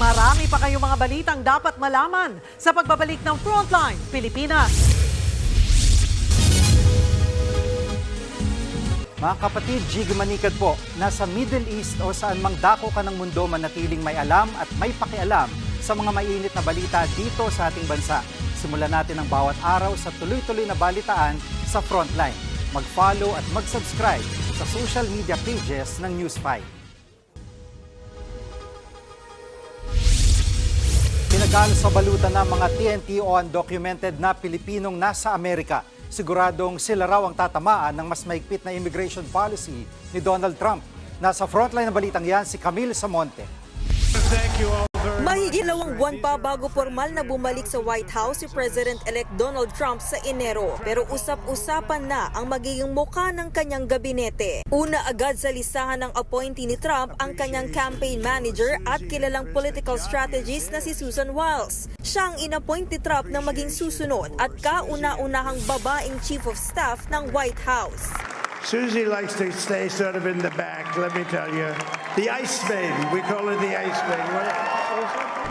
Speaker 5: Marami pa kayong mga balitang dapat malaman sa pagbabalik ng Frontline Pilipinas.
Speaker 7: Mga kapatid, Jiggy Manikad po, nasa Middle East o saan mang dako ka ng mundo, manatiling may alam at may pakialam sa mga mainit na balita dito sa ating bansa. Simulan natin ang bawat araw sa tuloy-tuloy na balitaan sa Frontline. Mag-follow at mag-subscribe sa social media pages ng News 5. Pinagalo sa balutan ng mga TNT o undocumented na Pilipinong nasa Amerika. Siguradong sila raw ang tatamaan ng mas mahigpit na immigration policy ni Donald Trump. Nasa Frontline na balitang yan si Camille Samonte.
Speaker 20: Mahigit 2 buwan pa bago formal na bumalik sa White House si President-elect Donald Trump sa Enero. Pero usap-usapan na ang magiging mukha ng kanyang gabinete. Una agad sa listahan ng appointee ni Trump ang kanyang campaign manager at kilalang political strategist na si Susan Wiles. Siya ang inappoint ni Trump na maging susunod at kauna-unahang babaeng chief of staff ng White House.
Speaker 21: Susie likes to stay sort of in the back, let me tell you. The Ice Maiden, we call her the Ice Maiden.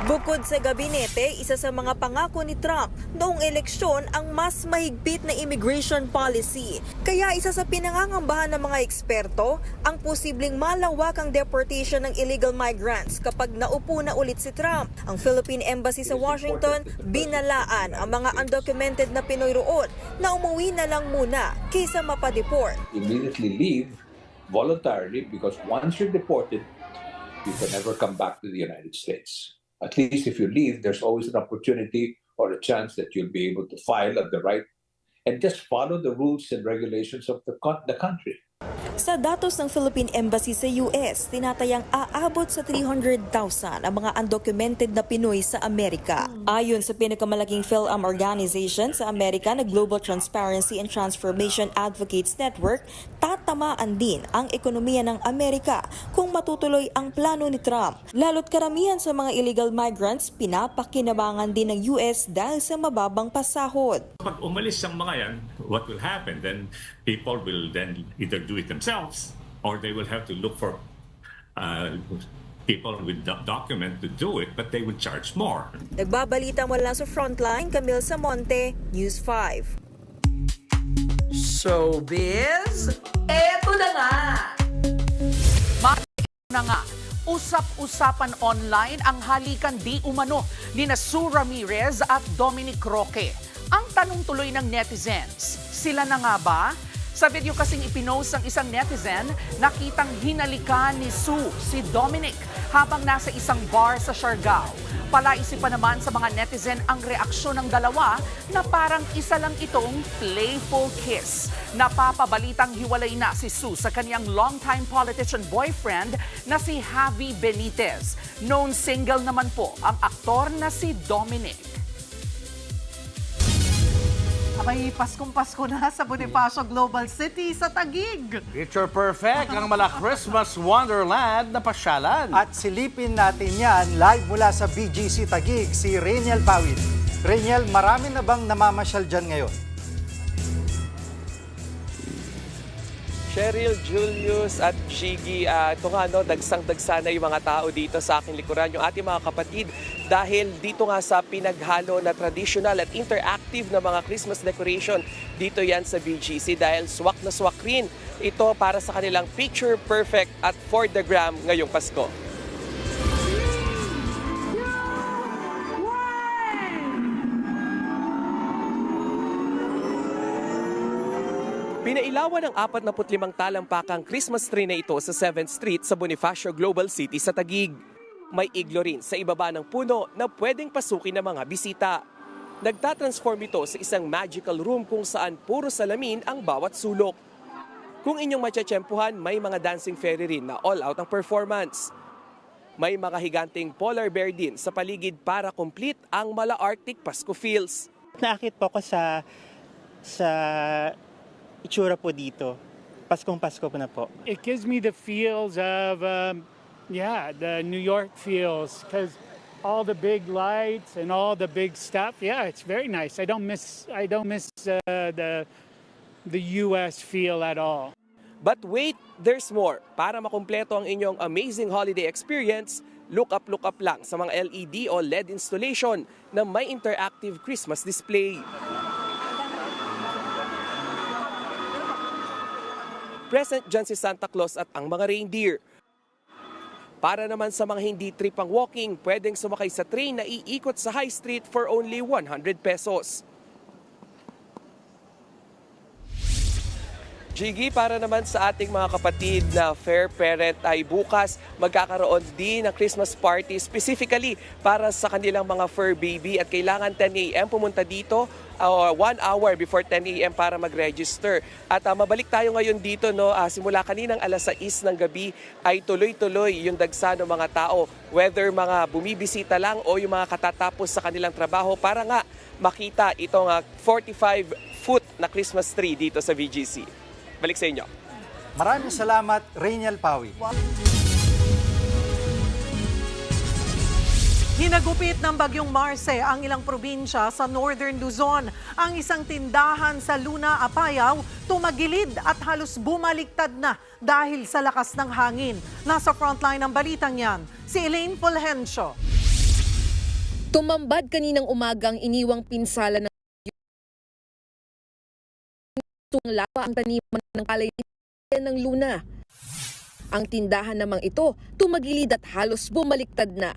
Speaker 20: Bukod sa gabinete, isa sa mga pangako ni Trump noong eleksyon ang mas mahigpit na immigration policy. Kaya isa sa pinangangambahan ng mga eksperto ang posibleng malawakang deportation ng illegal migrants kapag naupo na ulit si Trump. Ang Philippine Embassy sa Washington, binalaan ang mga undocumented na Pinoy roon na umuwi na lang muna kaysa mapadeport.
Speaker 22: Immediately leave voluntarily because once you're deported, you can never come back to the United States. At least if you leave, there's always an opportunity or a chance that you'll be able to file at the right and just follow the rules and regulations of the country.
Speaker 20: Sa datos ng Philippine Embassy sa US, tinatayang aabot sa 300,000 ang mga undocumented na Pinoy sa Amerika. Ayon sa pinakamalaking PhilAm organization sa Amerika na Global Transparency and Transformation Advocates Network, tatamaan din ang ekonomiya ng Amerika kung matutuloy ang plano ni Trump. Lalo't karamihan sa mga illegal migrants, pinapakinabangan din ng US dahil sa mababang pasahod.
Speaker 23: Pag umalis ang mga yan, what will happen? Then people will then either do it themselves or they will have to look for people with document to do it, but they would charge more.
Speaker 20: Nagbabalita mula sa Frontline, Camille Samonte, News 5.
Speaker 27: Showbiz, eto na nga! Na nga, usap-usapan online ang halikan di umano ni Sue Ramirez at Dominic Roque. Ang tanong tuloy ng netizens, sila na nga ba? Sa video kasing ipinost ng isang netizen, nakitang hinalikan ni Sue si Dominic habang nasa isang bar sa Siargao. Palaisipan naman sa mga netizen ang reaksyon ng dalawa na parang isa lang itong playful kiss. Napapabalitang hiwalay na si Sue sa kanyang longtime politician boyfriend na si Javi Benitez. Known single naman po ang aktor na si Dominic.
Speaker 5: May Paskong-Pasko na sa Bonifacio Global City sa Taguig.
Speaker 6: Picture perfect ang mala Christmas Wonderland na pasyalan.
Speaker 7: At silipin natin yan live mula sa BGC Taguig, si Reniel Pawid. Reniel, marami na bang namamasyal dyan ngayon?
Speaker 24: Cheryl, Julius at Shiggy, ito nga dagsang-dagsa na yung mga tao dito sa aking likuran, yung ating mga kapatid, dahil dito nga sa pinaghalo na traditional at interactive na mga Christmas decoration, dito yan sa BGC dahil swak na swak rin ito para sa kanilang picture perfect at for the gram ngayong Pasko. Pinailawan ng 45 talampakang Christmas tree na ito sa 7th Street sa Bonifacio Global City sa Taguig. May iglo rin sa ibaba ng puno na pwedeng pasukin ng mga bisita. Nagtatransform ito sa isang magical room kung saan puro salamin ang bawat sulok. Kung inyong matsyatsyempuhan, may mga dancing fairy rin na all-out ang performance. May mga higanting polar bear din sa paligid para complete ang mala Arctic Pasko feels.
Speaker 25: Naakit po ako sa itsura po dito. Paskong-Pasko po na po.
Speaker 26: It gives me the feels of, the New York feels, because all the big lights and all the big stuff. Yeah, it's very nice. I don't miss the US feel at all.
Speaker 24: But wait, there's more. Para makumpleto ang inyong amazing holiday experience, look up lang sa mga LED o LED installation na may interactive Christmas display. Present dyan si Santa Claus at ang mga reindeer. Para naman sa mga hindi trip ang walking, pwedeng sumakay sa train na iikot sa High Street for only 100 pesos. Jiggy, para naman sa ating mga kapatid na fair parent ay bukas magkakaroon din ng Christmas party specifically para sa kanilang mga fur baby at kailangan 10 a.m. pumunta dito 1 hour before 10 a.m. para mag-register. At mabalik tayo ngayon dito, no? Simula kaninang alas 6 ng gabi ay tuloy-tuloy yung dagsa ng mga tao, whether mga bumibisita lang o yung mga katatapos sa kanilang trabaho para nga makita itong 45-foot na Christmas tree dito sa VGC. Balik sa inyo.
Speaker 7: Maraming salamat, Rainiel Pawi.
Speaker 5: Hinagupit ng bagyong Marce ang ilang probinsya sa Northern Luzon. Ang isang tindahan sa Luna, Apayao, tumagilid at halos bumaliktad na dahil sa lakas ng hangin. Nasa frontline ng balitang yan, si Elaine Fulgencio.
Speaker 13: Tumambad kaninang umagang iniwang pinsala ng lapa ang taniman ng palay ng Luna. Ang tindahan namang ito tumagilid at halos bumaliktad na.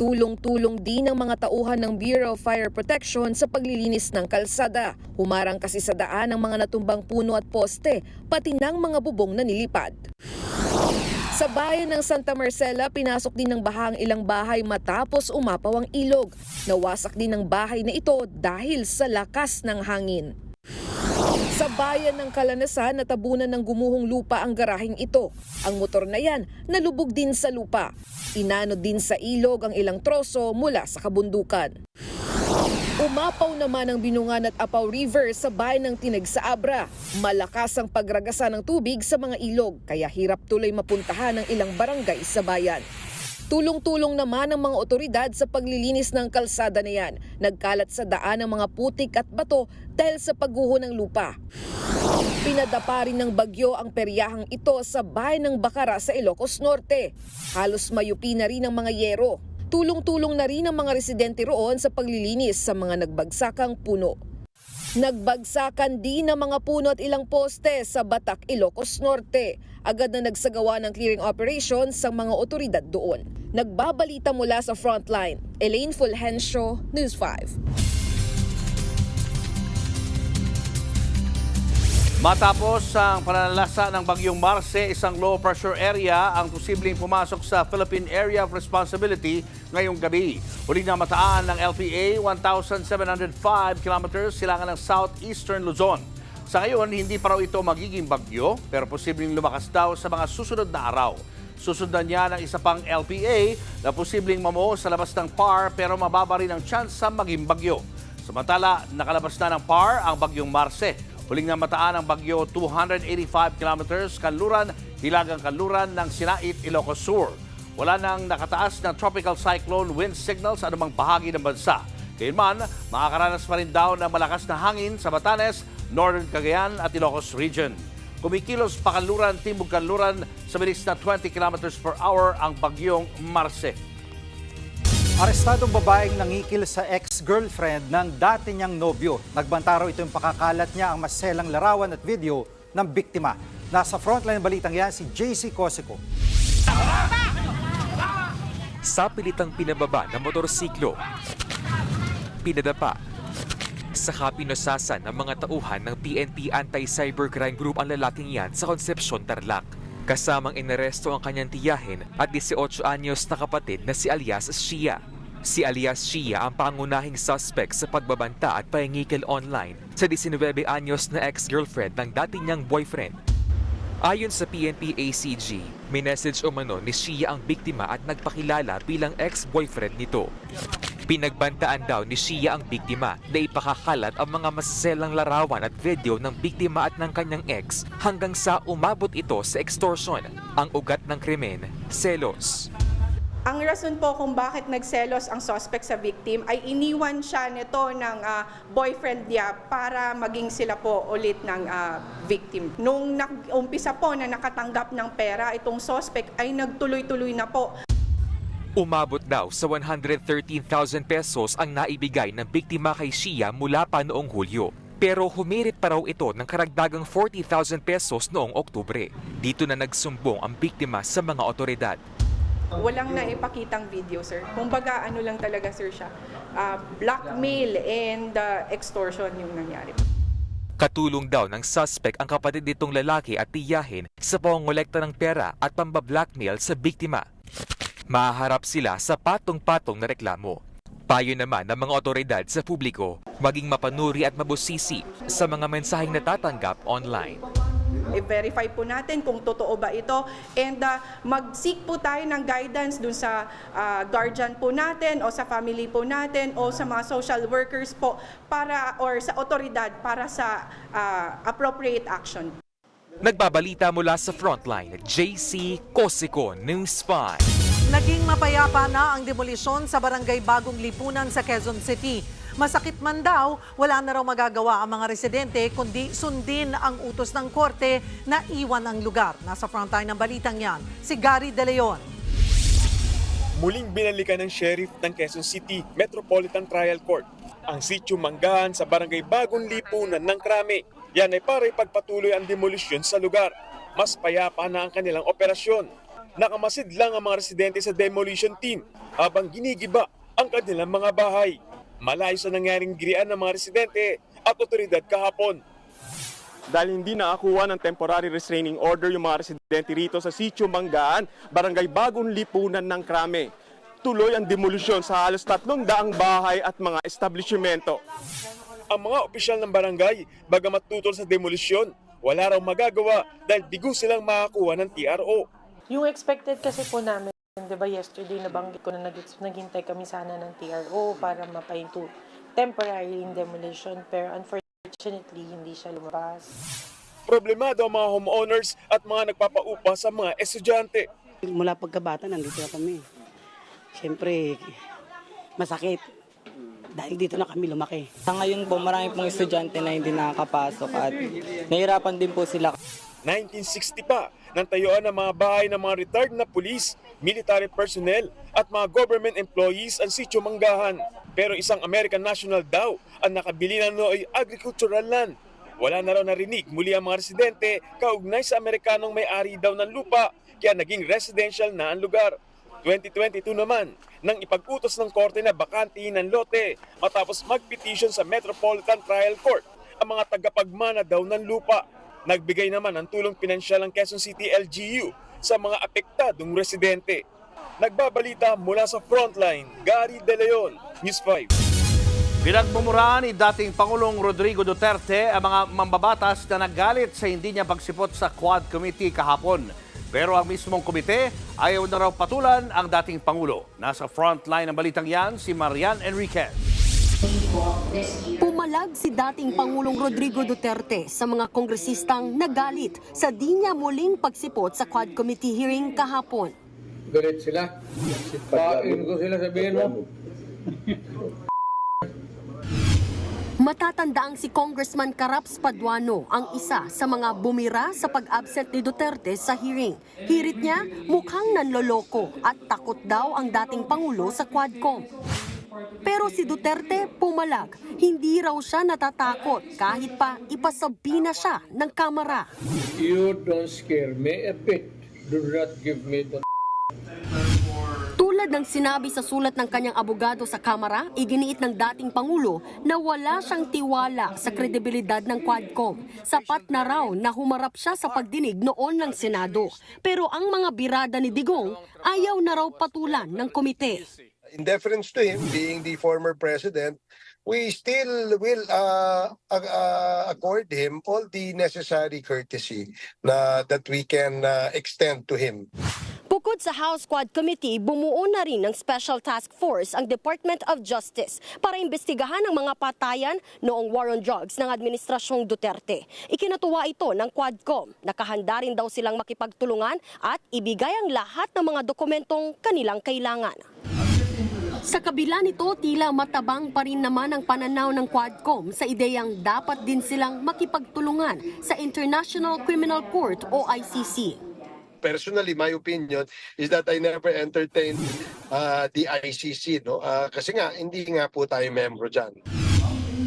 Speaker 13: Tulong-tulong din ang mga tauhan ng Bureau of Fire Protection sa paglilinis ng kalsada. Humarang kasi sa daan ang mga natumbang puno at poste, pati ng mga bubong na nilipad. Sa bayan ng Santa Marcela, pinasok din ng baha ang ilang bahay matapos umapaw ang ilog. Nawasak din ang bahay na ito dahil sa lakas ng hangin. Sa bayan ng Kalanasan, natabunan ng gumuhong lupa ang garaheng ito. Ang motor na yan, nalubog din sa lupa. Inanod din sa ilog ang ilang troso mula sa kabundukan. Umapaw naman ang Binungan at Apaw River sa bayan ng Tineg sa Abra. Malakas ang pagragasa ng tubig sa mga ilog, kaya hirap tuloy mapuntahan ng ilang barangay sa bayan. Tulong-tulong naman ang mga otoridad sa paglilinis ng kalsada na yan. Nagkalat sa daan ang mga putik at bato dahil sa pagguho ng lupa. Pinadapa rin ng bagyo ang peryahang ito sa bayan ng Bacara sa Ilocos Norte. Halos mayupi na rin ang mga yero. Tulong-tulong na rin ang mga residente roon sa paglilinis sa mga nagbagsakang puno. Nagbagsakan din ang mga puno at ilang poste sa Batak, Ilocos Norte. Agad na nagsagawa ng clearing operations sa mga otoridad doon. Nagbabalita mula sa frontline, Elaine Fulgencio, News 5.
Speaker 6: Matapos ang pananalasa ng bagyong Marce, isang low pressure area ang posibleng pumasok sa Philippine Area of Responsibility ngayong gabi. Huling namataan ng LPA, 1,705 kilometers silangan ng southeastern Luzon. Sa ngayon, hindi pa raw ito magiging bagyo, pero posibleng lumakas daw sa mga susunod na araw. Susundan niya ng isa pang LPA na posibleng mamuo sa labas ng PAR pero mababa rin ang chance sa maging bagyo. Samantala, nakalabas na ng PAR ang bagyong Marce. Huling namataan ang bagyo 285 kilometers kanluran, hilagang kanluran ng Sinait, Ilocos Sur. Wala nang nakataas ng tropical cyclone wind signal sa anumang bahagi ng bansa. Gayunman, makakaranas pa rin daw ng malakas na hangin sa Batanes, Northern Cagayan at Ilocos Region. Kumikilos pa kanluran, timog kanluran sa bilis na 20 kilometers per hour ang bagyong Marce.
Speaker 7: Arestadong babaeng nangikil sa ex-girlfriend ng dati niyang nobyo. Nagbanta raw ito yung pakakalat niya ang maselang larawan at video ng biktima. Nasa frontline balitang yan si JC Cosico.
Speaker 2: Sa pilitang pinababa ng motorsiklo, pinadapa, saka pinosasan ng mga tauhan ng PNP Anti-Cybercrime Group ang lalaking yan sa Concepcion, Tarlac. Kasamang inaresto ang kanyang tiyahin at 18 anyos na kapatid na si alias Shia. Si alias Shia ang pangunahing suspect sa pagbabanta at pangingikil online sa 19 anyos na ex-girlfriend ng dati niyang boyfriend. Ayon sa PNP ACG, minessage umano ni Shia ang biktima at nagpakilala bilang ex-boyfriend nito. Pinagbantaan daw ni Shia ang biktima na ipakakalat ang mga masaselang larawan at video ng biktima at ng kanyang ex hanggang sa umabot ito sa extortion. Ang ugat ng krimen, selos.
Speaker 3: Ang rason po kung bakit nagselos ang suspect sa victim ay iniwan siya nito ng boyfriend niya para maging sila po ulit ng victim. Nung umpisa po na nakatanggap ng pera, itong suspect ay nagtuloy-tuloy na po.
Speaker 2: Umabot daw sa 113,000 pesos ang naibigay ng biktima kay Shia mula pa noong Hulyo. Pero humirit pa raw ito ng karagdagang 40,000 pesos noong Oktubre. Dito na nagsumbong ang biktima sa mga otoridad.
Speaker 3: Walang naipakitang video, sir. Kumbaga, ano lang talaga, sir, siya. Blackmail and extortion yung nangyari.
Speaker 2: Katulong daw ng suspect ang kapatid nitong lalaki at tiyahin sa pangongolekta ng pera at pambablackmail sa biktima. Mahaharap sila sa patong-patong na reklamo. Payo naman ng mga otoridad sa publiko, maging mapanuri at mabusisi sa mga mensaheng natatanggap online.
Speaker 3: I-verify po natin kung totoo ba ito and mag-seek po tayo ng guidance dun sa guardian po natin o sa family po natin o sa mga social workers po para or sa otoridad para sa appropriate action.
Speaker 2: Nagbabalita mula sa Frontline, JC Cosico, News 5.
Speaker 5: Naging mapayapa na ang demolisyon sa Barangay Bagong Lipunan sa Quezon City. Masakit man daw, wala na raw magagawa ang mga residente kundi sundin ang utos ng korte na iwan ang lugar. Nasa frontline ng balitang yan, si Gary De Leon.
Speaker 4: Muling binalikan ng Sheriff ng Quezon City Metropolitan Trial Court ang sitio Manggahan sa Barangay Bagong Lipunan ng Krame. Yan ay para ipagpatuloy ang demolisyon sa lugar. Mas payapa na ang kanilang operasyon. Nakamasid lang ang mga residente sa demolition team habang ginigiba ang kanilang mga bahay. Malayo sa nangyaring girian ng mga residente at otoridad kahapon.
Speaker 8: Dahil hindi nakakuha ng temporary restraining order yung mga residente rito sa sitio Manggahan, Barangay Bagong Lipunan ng Krame. Tuloy ang demolisyon sa halos 300 bahay at mga establishmento. Ang mga opisyal ng barangay, bagamat tutol sa demolisyon, wala raw magagawa dahil bigo silang makakuha ng TRO.
Speaker 10: Yung expected kasi po namin, di ba yesterday nabanggit ko na naghintay kami sana ng TRO para mapahinto temporary demolition pero unfortunately hindi siya lumabas.
Speaker 4: Problemado ang mga homeowners at mga nagpapaupa sa mga estudyante.
Speaker 11: Mula pagkabata nandito na kami. Siyempre masakit dahil dito na kami lumaki.
Speaker 12: Sa ngayon po marami pong estudyante na hindi nakakapasok at nahihirapan din po sila.
Speaker 4: 1960 pa nang tayuan ng mga bahay ng mga retired na pulis, military personnel at mga government employees ang sitio Manggahan. Pero isang American national daw ang nakabili ng nooy agricultural land. Wala na raw narinig muli ang mga residente kaugnay sa Amerikanong may-ari daw ng lupa kaya naging residential na ang lugar. 2022 naman nang ipag-utos ng korte na bakantihin ng lote matapos mag-petition sa Metropolitan Trial Court ang mga tagapagmana daw ng lupa. Nagbigay naman ng tulong pinansyal ang Quezon City LGU sa mga apektadong residente. Nagbabalita mula sa Frontline, Gary De Leon, News 5.
Speaker 6: Pinagmumurahan ni dating Pangulong Rodrigo Duterte ang mga mambabatas na nagalit sa hindi niya pagsipot sa Quad Committee kahapon. Pero ang mismong komite ayaw na raw patulan ang dating Pangulo. Nasa Frontline ng balitang yan, si Marian Enriquez.
Speaker 14: Pumalag si dating Pangulong Rodrigo Duterte sa mga kongresistang nagalit sa di niya muling pagsipot sa Quad Committee hearing kahapon.
Speaker 16: Galit sila. Pain ko sila, sabihin mo.
Speaker 14: Matatandaang si Congressman Caraps Paduano ang isa sa mga bumira sa pag-absent ni Duterte sa hearing. Hirit niya, mukhang nanloloko at takot daw ang dating Pangulo sa Quadcom. Pero si Duterte pumalag, hindi raw siya natatakot kahit pa ipasabi na siya ng kamera.
Speaker 16: You don't scare me a bit. Do not give me the...
Speaker 14: Tulad ng sinabi sa sulat ng kanyang abogado sa kamera, iginiit ng dating Pangulo na wala siyang tiwala sa kredibilidad ng Quadcom. Sapat na raw na humarap siya sa pagdinig noon ng Senado. Pero ang mga birada ni Digong ayaw na raw patulan ng komite.
Speaker 28: In deference to him, being the former president, we still will accord him all the necessary courtesy that we can extend to him.
Speaker 14: Bukod sa House Quad Committee, bumuo na rin ng Special Task Force ang Department of Justice para imbestigahan ang mga patayan noong war on drugs ng Administrasyong Duterte. Ikinatuwa ito ng Quadcom. Nakahanda rin daw silang makipagtulungan at ibigay ang lahat ng mga dokumentong kanilang kailangan. Sa kabila nito, tila matabang pa rin naman ang pananaw ng Quadcom sa ideyang dapat din silang makipagtulungan sa International Criminal Court o ICC.
Speaker 28: Personally, my opinion is that I never entertained the ICC, no? Kasi nga, hindi nga po tayo membro dyan.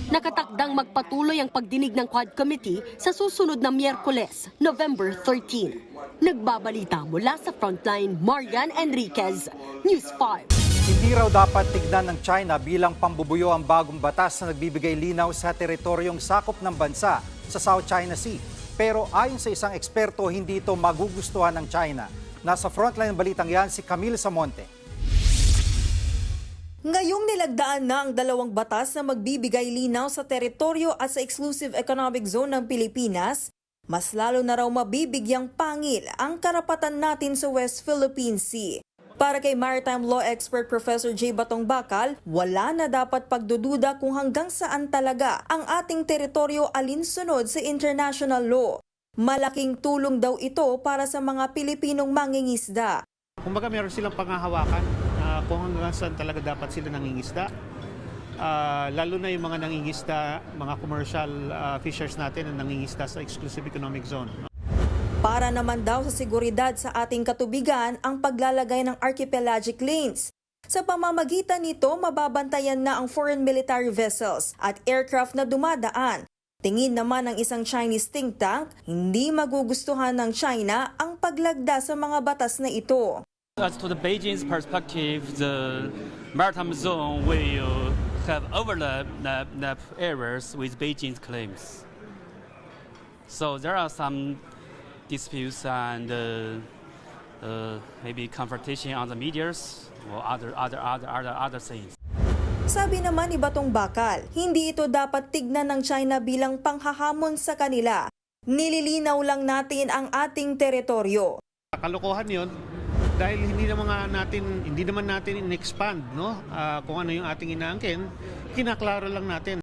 Speaker 14: Nakatakdang magpatuloy ang pagdinig ng Quad Committee sa susunod na Miyerkules, November 13. Nagbabalita mula sa Frontline, Marian Enriquez, News 5.
Speaker 7: Hindi raw dapat tignan ng China bilang pambubuyo ang bagong batas na nagbibigay linaw sa teritoryong sakop ng bansa sa South China Sea. Pero ayon sa isang eksperto, hindi ito magugustuhan ng China. Nasa frontline ng balitang yan si Camille Samonte.
Speaker 20: Ngayong nilagdaan na ang 2 batas na magbibigay linaw sa teritoryo at sa exclusive economic zone ng Pilipinas, mas lalo na raw mabibigyang pangil ang karapatan natin sa West Philippine Sea. Para kay maritime law expert Professor J. Batong Bakal, wala na dapat pagdududa kung hanggang saan talaga ang ating teritoryo alinsunod sa international law. Malaking tulong daw ito para sa mga Pilipinong mangingisda.
Speaker 1: Kumbaga meron silang panghahawakan kung hanggang saan talaga dapat sila nangingisda. Lalo na yung mga nangingisda, mga commercial fishers natin na nangingisda sa exclusive economic zone.
Speaker 20: Para naman daw sa seguridad sa ating katubigan ang paglalagay ng archipelagic lanes. Sa pamamagitan nito, mababantayan na ang foreign military vessels at aircraft na dumadaan. Tingin naman ng isang Chinese think tank, hindi magugustuhan ng China ang paglagda sa mga batas na ito.
Speaker 9: As to the Beijing's perspective, the maritime zone will have overlap areas with Beijing's claims. So there are some disputes and maybe confrontation on the medias or other things.
Speaker 20: Sabi naman ni Batong Bakal, hindi ito dapat tignan ng China bilang panghahamon sa kanila. Nililinaw lang natin ang ating teritoryo.
Speaker 1: Kalokohan 'yon dahil hindi naman natin in-expand, no? Kung ano yung ating inaangkin, kinaklaro lang natin.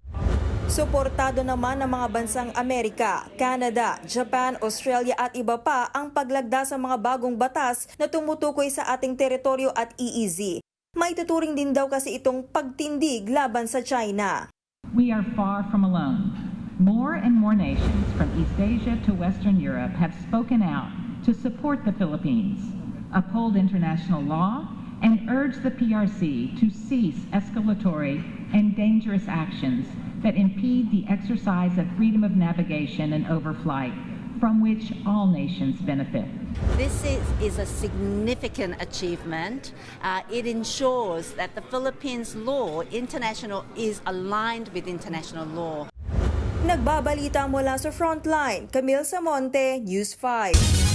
Speaker 20: Suportado naman ng mga bansang Amerika, Canada, Japan, Australia at iba pa ang paglagda sa mga bagong batas na tumutukoy sa ating teritoryo at EEZ. May tuturing din daw kasi itong pagtindig laban sa China.
Speaker 15: We are far from alone. More and more nations from East Asia to Western Europe have spoken out to support the Philippines, uphold international law, and urge the PRC to cease escalatory and dangerous actions that impede the exercise of freedom of navigation and overflight, from which all nations benefit.
Speaker 17: This is a significant achievement. It ensures that the Philippines law is aligned with international law.
Speaker 20: Nagbabalita mula sa Frontline, Camille Samonte, News 5.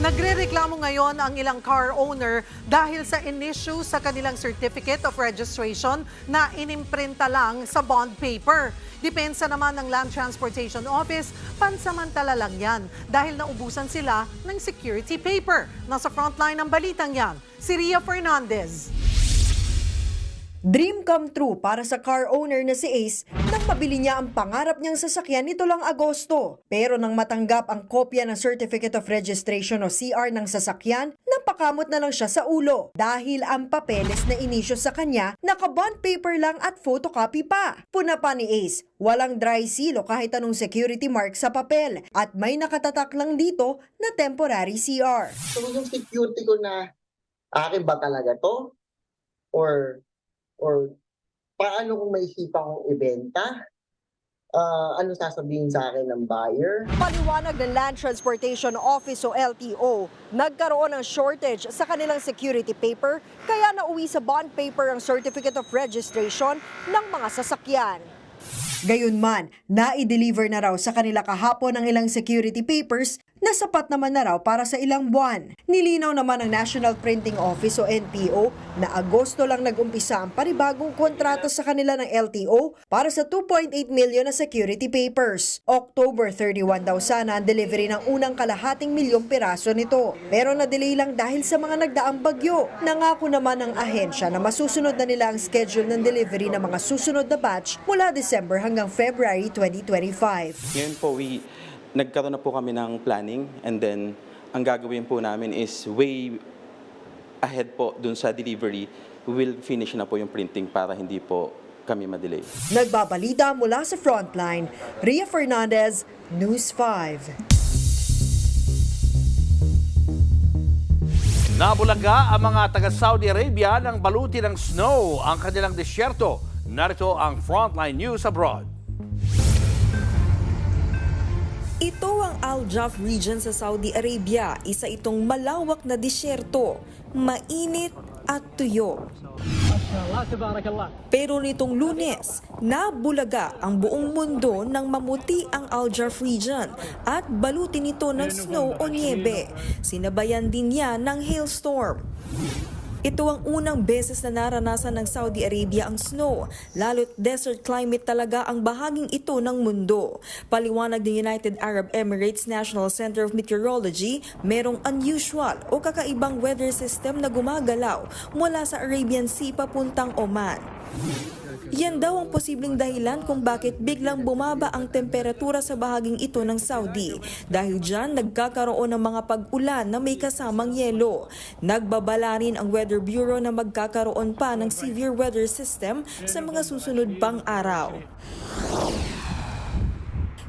Speaker 5: Nagrereklamo ngayon ang ilang car owner dahil sa in-issue sa kanilang certificate of registration na inimprinta lang sa bond paper. Depensa naman ng Land Transportation Office, pansamantala lang yan dahil naubusan sila ng security paper. Nasa frontline ng balitang yan, si Ria Fernandez.
Speaker 20: Dream come true para sa car owner na si Ace nang mabili niya ang pangarap niyang sasakyan nito lang Agosto. Pero nang matanggap ang kopya ng Certificate of Registration o CR ng sasakyan, napakamot na lang siya sa ulo dahil ang papeles na inisyo sa kanya naka-bond paper lang at photocopy pa. Puna pa ni Ace, walang dry seal o kahit anong security mark sa papel at may nakatatak lang dito na temporary CR.
Speaker 18: So yung security ko na akin ba talaga to? Or paano kung may isipan kong ibenta? Ano sasabihin sa akin ng buyer?
Speaker 20: Paliwanag ng Land Transportation Office o LTO, nagkaroon ng shortage sa kanilang security paper kaya nauwi sa bond paper ang Certificate of Registration ng mga sasakyan. Gayunman, na-i-deliver na raw sa kanila kahapon ang ilang security papers na sapat naman na raw para sa ilang buwan. Nilinaw naman ng National Printing Office o NPO na Agosto lang nag-umpisa ang panibagong kontrata sa kanila ng LTO para sa 2.8 million na security papers. October 31 daw sana ang delivery ng unang kalahating milyong piraso nito. Pero na-delay lang dahil sa mga nagdaang bagyo. Nangako naman ng ahensya na masusunod na nila ang schedule ng delivery ng mga susunod na batch mula December hanggang February 2025.
Speaker 19: Ngayon po, nagkaroon na po kami ng planning and then ang gagawin po namin is way ahead po dun sa delivery. We will finish na po yung printing para hindi po kami madelay.
Speaker 20: Nagbabalita mula sa Frontline, Ria Fernandez, News 5.
Speaker 6: Nabulaga ang mga taga-Saudi Arabia ng baluti ng snow ang kanilang disyerto. Narito ang Frontline News Abroad.
Speaker 20: Ito ang Al Jaf region sa Saudi Arabia. Isa itong malawak na disyerto, mainit at tuyo. Pero nitong Lunes, nabulaga ang buong mundo ng mamuti ang Aljarafe region at balutin ito ng snow o niebe. Sinabayan din niya ng hailstorm. Ito ang unang beses na naranasan ng Saudi Arabia ang snow, lalo't desert climate talaga ang bahaging ito ng mundo. Paliwanag ng United Arab Emirates National Center of Meteorology, merong unusual o kakaibang weather system na gumagalaw mula sa Arabian Sea papuntang Oman. Yan daw ang posibleng dahilan kung bakit biglang bumaba ang temperatura sa bahaging ito ng Saudi. Dahil dyan, nagkakaroon ng mga pag-ulan na may kasamang yelo. Nagbabala rin ang Weather Bureau na magkakaroon pa ng severe weather system sa mga susunod pang araw.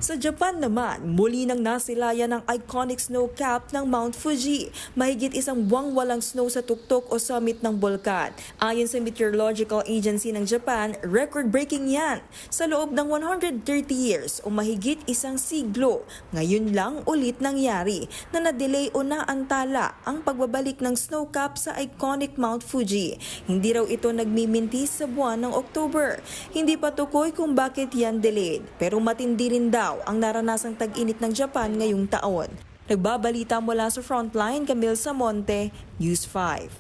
Speaker 20: Sa Japan naman, muli nang nasilayan ang iconic snow cap ng Mount Fuji. Mahigit isang buwang walang snow sa tuktok o summit ng bulkan. Ayon sa Meteorological Agency ng Japan, record-breaking yan. Sa loob ng 130 years o mahigit isang siglo, ngayon lang ulit nangyari na na-delay o naantala ang pagbabalik ng snow cap sa iconic Mount Fuji. Hindi raw ito nagmimintis sa buwan ng October. Hindi pa tukoy kung bakit yan delayed, pero matindi rin daw ang naranasang tag-init ng Japan ngayong taon. Nagbabalita mula sa Frontline, Camille Samonte, News 5.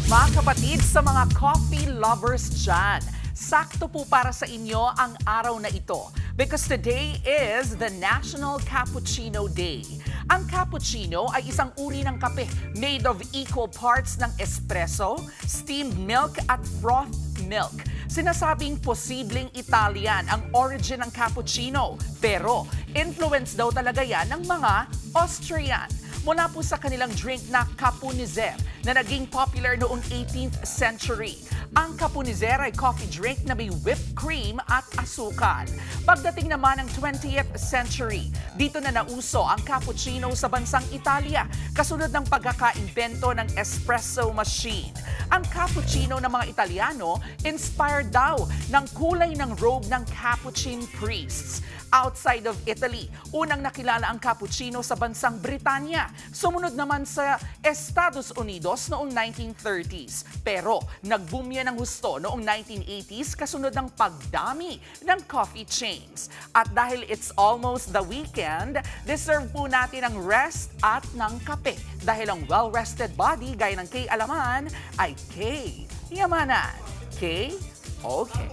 Speaker 13: Mga kapatid, sa mga coffee lovers dyan, sakto po para sa inyo ang araw na ito because today is the National Cappuccino Day. Ang cappuccino ay isang uri ng kape made of equal parts ng espresso, steamed milk at frothed milk. Sinasabing posibleng Italian ang origin ng cappuccino, pero influence daw talaga yan ng mga Austrian. Mula po sa kanilang drink na Capunizer na naging popular noong 18th century. Ang Capunizer ay coffee drink na may whipped cream at asukal. Pagdating naman ng 20th century, dito na nauso ang cappuccino sa bansang Italia, kasunod ng pagkakaimbento ng espresso machine. Ang cappuccino ng mga Italiano inspired daw ng kulay ng robe ng Capuchin priests. Outside of Italy, unang nakilala ang cappuccino sa bansang Britanya. Sumunod naman sa Estados Unidos noong 1930s. Pero nag-boom yan ng husto noong 1980s kasunod ng pagdami ng coffee chains. At dahil it's almost the weekend, deserve po natin ang rest at ng kape. Dahil ang well-rested body gaya ng K. Alaman ay K. Yamanan. K. Okay.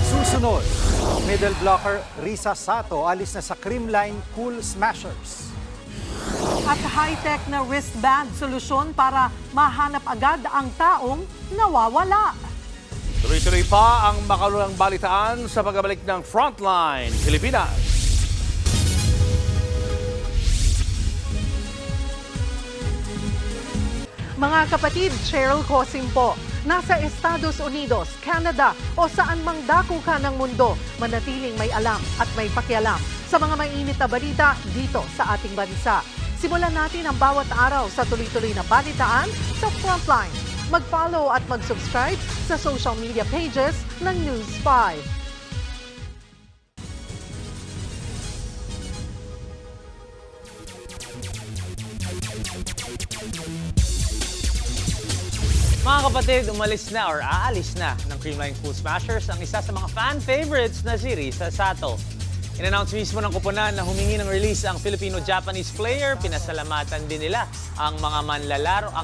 Speaker 7: Susunod, middle blocker Risa Sato alis na sa Creamline Cool Smashers.
Speaker 5: At high-tech na wristband solusyon para mahanap agad ang taong nawawala.
Speaker 6: Tuloy-tuloy pa ang makalulang balitaan sa pagbabalik ng Frontline Pilipinas.
Speaker 5: Mga kapatid, Cheryl Cosim po. Nasa Estados Unidos, Canada o saan mang dako ka ng mundo, manatiling may alam at may pakialam sa mga mainit na balita dito sa ating bansa. Simulan natin ang bawat araw sa tuloy-tuloy na balitaan sa Frontline. Mag-follow at mag-subscribe sa social media pages ng News 5.
Speaker 21: Mga kapatid, umalis na or aalis na ng Creamline Cool Smashers ang isa sa mga fan favorites na si Risa Sato. In-announce mismo ng kupunan na humingi ng release ang Filipino-Japanese player. Pinasalamatan din nila ang mga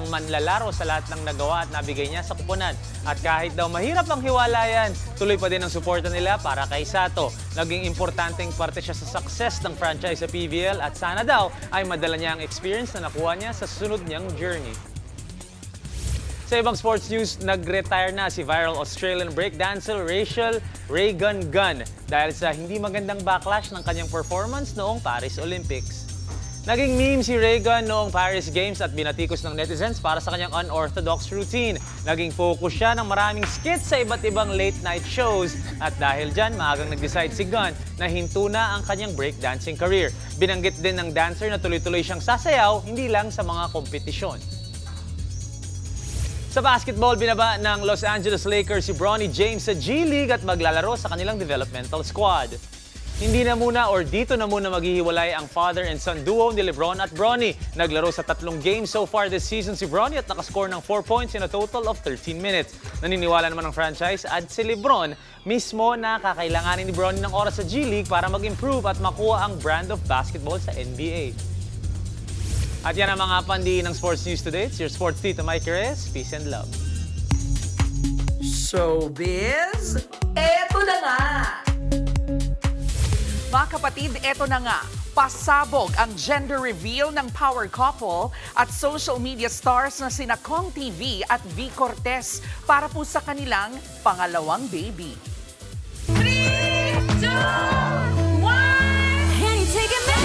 Speaker 21: manlalaro sa lahat ng nagawa at nabigay niya sa kupunan. At kahit daw mahirap ang hiwalayan, tuloy pa din ang suporta nila para kay Sato. Naging importanteng parte siya sa success ng franchise sa PBL at sana daw ay madala niya ang experience na nakuha niya sa susunod niyang journey. Sa ibang sports news, nag-retire na si viral Australian breakdancer Rachel Reagan Gunn dahil sa hindi magandang backlash ng kanyang performance noong Paris Olympics. Naging meme si Reagan noong Paris Games at binatikos ng netizens para sa kanyang unorthodox routine. Naging focus siya ng maraming skits sa iba't ibang late-night shows at dahil dyan, maagang nag-decide si Gunn na hinto na ang kanyang breakdancing career. Binanggit din ng dancer na tuloy-tuloy siyang sasayaw, hindi lang sa mga kompetisyon. Sa basketball, binaba ng Los Angeles Lakers si Bronny James sa G League at maglalaro sa kanilang developmental squad. Hindi na muna or dito na muna maghihiwalay ang father and son duo ni Lebron at Bronny. Naglaro sa 3 games so far this season si Bronny at nakascore ng 4 points in a total of 13 minutes. Naniniwala naman ng franchise at si Lebron mismo na kakailanganin ni Bronny ng oras sa G League para mag-improve at makuha ang brand of basketball sa NBA. At yan ang mga pandiin ng sports news today. It's your sports tito Mike Reyes. Peace and love.
Speaker 13: Showbiz, eto na nga! Mga kapatid, eto na nga. Pasabog ang gender reveal ng power couple at social media stars na sina Kong TV at V. Cortez para po sa kanilang pangalawang baby. 3, 2, 1, and take it back!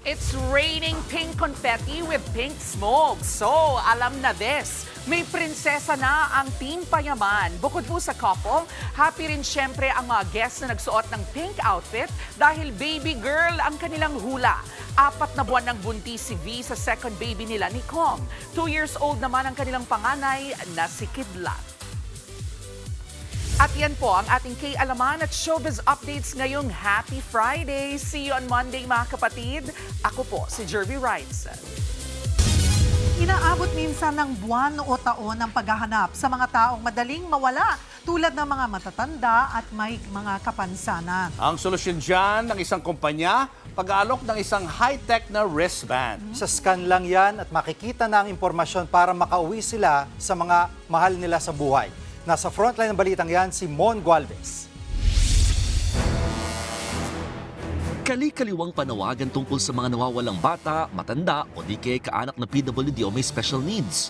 Speaker 13: It's raining pink confetti with pink smoke. So, alam na this. May prinsesa na ang Team Payaman. Bukod po sa couple, happy rin syempre ang mga guests na nagsuot ng pink outfit dahil baby girl ang kanilang hula. 4 na buwan ng buntis si V sa second baby nila ni Kong. 2 years old naman ang kanilang panganay na si Kidlat. At yan po ang ating K-Alaman at Showbiz Updates ngayong Happy Friday. See you on Monday mga kapatid. Ako po si Jervy Wrights.
Speaker 5: Inaabot minsan ng buwan o taon ang paghahanap sa mga taong madaling mawala tulad ng mga matatanda at may mga kapansanan.
Speaker 6: Ang solusyon dyan ng isang kumpanya, pag-aalok ng isang high-tech na wristband.
Speaker 7: Sa scan lang yan at makikita na ang impormasyon para makauwi sila sa mga mahal nila sa buhay. Nasa frontline ng balitang yan si Mon Gualvez.
Speaker 2: Kali-kaliwang panawagan tungkol sa mga nawawalang bata, matanda o di kaya kaanak na PWD o may special needs.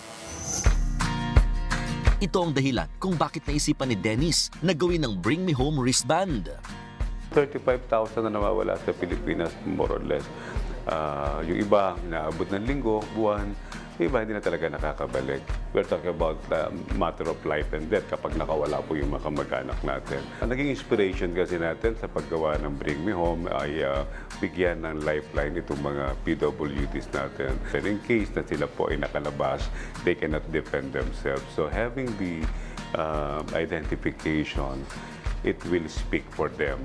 Speaker 2: Ito ang dahilan kung bakit naisipan ni Dennis na gawin ng Bring Me Home wristband.
Speaker 3: 35,000 na nawawala sa Pilipinas, more or less. Yung iba, inaabot ng linggo, buwan. Yung iba, hindi na talaga nakakabalik. We're talking about the matter of life and death kapag nakawala po yung mga kamag-anak natin. Ang naging inspiration kasi natin sa paggawa ng Bring Me Home ay bigyan ng lifeline itong mga PWDs natin. And in case na sila po ay nakalabas, they cannot defend themselves. So having the identification, it will speak for them.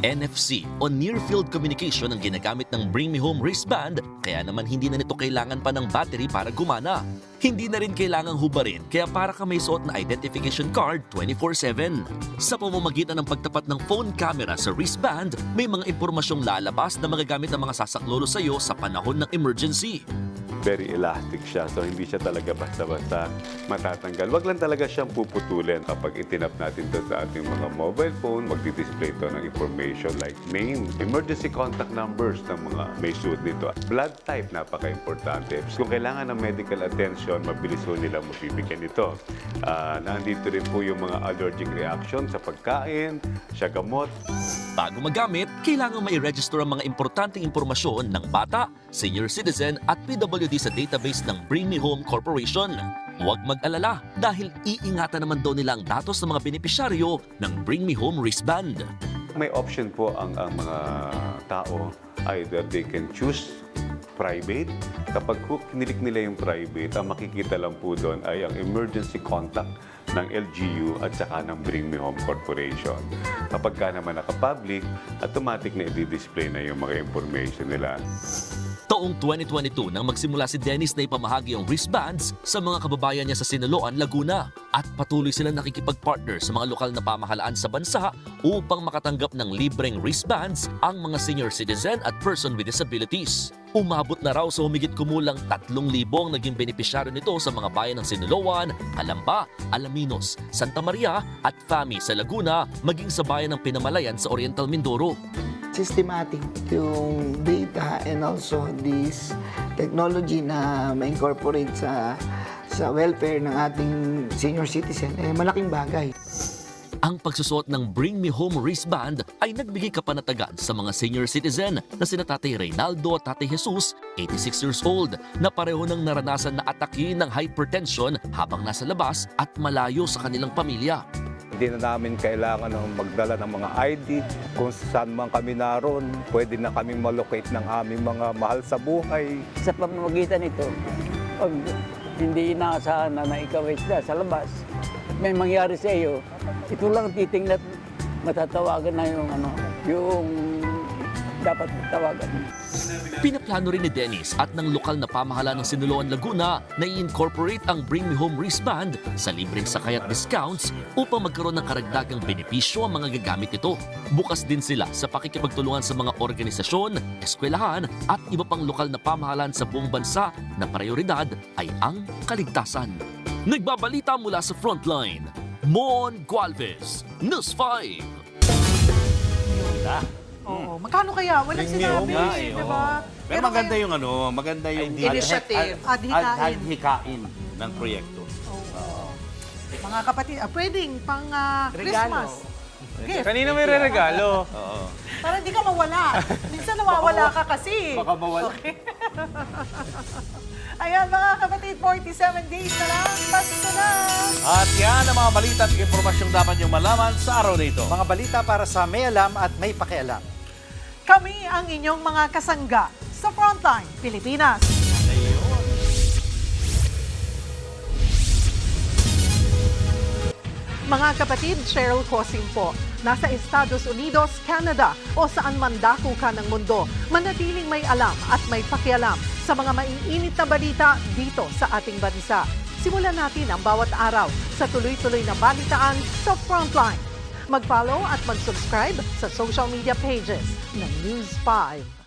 Speaker 2: NFC o Near Field Communication ang ginagamit ng Bring Me Home wristband, kaya naman hindi na nito kailangan pa ng battery para gumana. Hindi na rin kailangang hubarin, kaya para ka may suot na identification card 24/7. Sa pamamagitan ng pagtapat ng phone camera sa wristband, may mga impormasyong lalabas na magagamit ng mga sasaklolo sa iyo sa panahon ng emergency.
Speaker 3: Very elastic siya, so hindi siya talaga basta-basta matatanggal. Wag lang talaga siyang puputulin. Kapag itinap natin ito sa ating mga mobile phone, magdi-display ito ng information like name, emergency contact numbers ng mga may suit nito. Blood type, napaka-importante. Kung kailangan ng medical attention, mabilis po nilang mabibigyan ito. Nandito rin po yung mga allergic reaction sa pagkain, sa gamot.
Speaker 2: Bago magamit, kailangan mai-register ang mga importanteng impormasyon ng bata, senior citizen at PWD sa database ng Bring Me Home Corporation. Huwag mag-alala dahil iingatan naman daw nila ang datos ng mga benepisyaryo ng Bring Me Home wristband.
Speaker 3: May option po ang mga tao. Either they can choose private. Kapag kinilik nila yung private, ang makikita lang po doon ay ang emergency contact ng LGU at saka ng Bring Me Home Corporation. Kapag ka naman naka-public, automatic na i-display na yung mga information nila.
Speaker 2: Taong 2022 nang magsimula si Dennis na ipamahagi ang wristbands sa mga kababayan niya sa Sinaloan, Laguna. At patuloy silang nakikipag-partner sa mga lokal na pamahalaan sa bansa upang makatanggap ng libreng wristbands ang mga senior citizen at person with disabilities. Umabot na raw sa humigit kumulang 3,000 ang naging benepisyaryo nito sa mga bayan ng Sinaloan, Calamba, Alaminos, Santa Maria at Fami sa Laguna, maging sa bayan ng Pinamalayan sa Oriental Mindoro.
Speaker 22: Systematic yung data and also this technology na ma-incorporate sa welfare ng ating senior citizen, malaking bagay.
Speaker 2: Ang pagsusuot ng Bring Me Home wristband ay nagbigay kapanatagan sa mga senior citizen na sina Tatay Reynaldo at Tatay Jesus, 86 years old, na pareho nang naranasan na atake ng hypertension habang nasa labas at malayo sa kanilang pamilya.
Speaker 23: Hindi na namin kailangan magdala ng mga ID. Kung saan man kami naroon, pwede na kami malocate ng aming mga mahal sa buhay.
Speaker 24: Sa pamamagitan nito, pag hindi inaasahan na ikaw ay sa labas,
Speaker 8: at may mangyari sa iyo, ito lang titingnan, matatawagan na yung dapat tawagan.
Speaker 2: Pinaplano rin ni Dennis at ng lokal na pamahalaan ng Sinuloan, Laguna na i-incorporate ang Bring Me Home wristband sa libreng sakay at discounts upang magkaroon ng karagdagang benepisyo ang mga gagamit nito. Bukas din sila sa pakikipagtulungan sa mga organisasyon, eskwelahan at iba pang lokal na pamahalaan sa buong bansa na prioridad ay ang kaligtasan. Nagbabalita mula sa Frontline, Mon Gualvez, News 5.
Speaker 5: Oo, magkano kaya? Walang sinabi, di ba?
Speaker 6: Pero maganda yung maganda yung
Speaker 5: Initiative.
Speaker 6: adhikain ng proyekto.
Speaker 5: Mga kapatid, pwedeng pang Christmas. Gift.
Speaker 21: Kanina may re-regalo.
Speaker 5: Para hindi ka mawala. Minsan nawawala ka kasi.
Speaker 6: Baka mawala.
Speaker 5: Okay. Ayan mga kapatid, 47 days na lang. Pasko na!
Speaker 6: At yan ang mga balita at impormasyong dapat niyong malaman sa araw na ito.
Speaker 7: Mga balita para sa may alam at may pakialam.
Speaker 5: Kami ang inyong mga kasangga sa Frontline Pilipinas. Mga kapatid, Cheryl Cosing po. Nasa Estados Unidos, Canada o saan man dako ka ng mundo, manatiling may alam at may pakialam sa mga maiinit na balita dito sa ating bansa. Simulan natin ang bawat araw sa tuloy-tuloy na balitaan sa Frontline. Mag-follow at mag-subscribe sa social media pages ng News 5.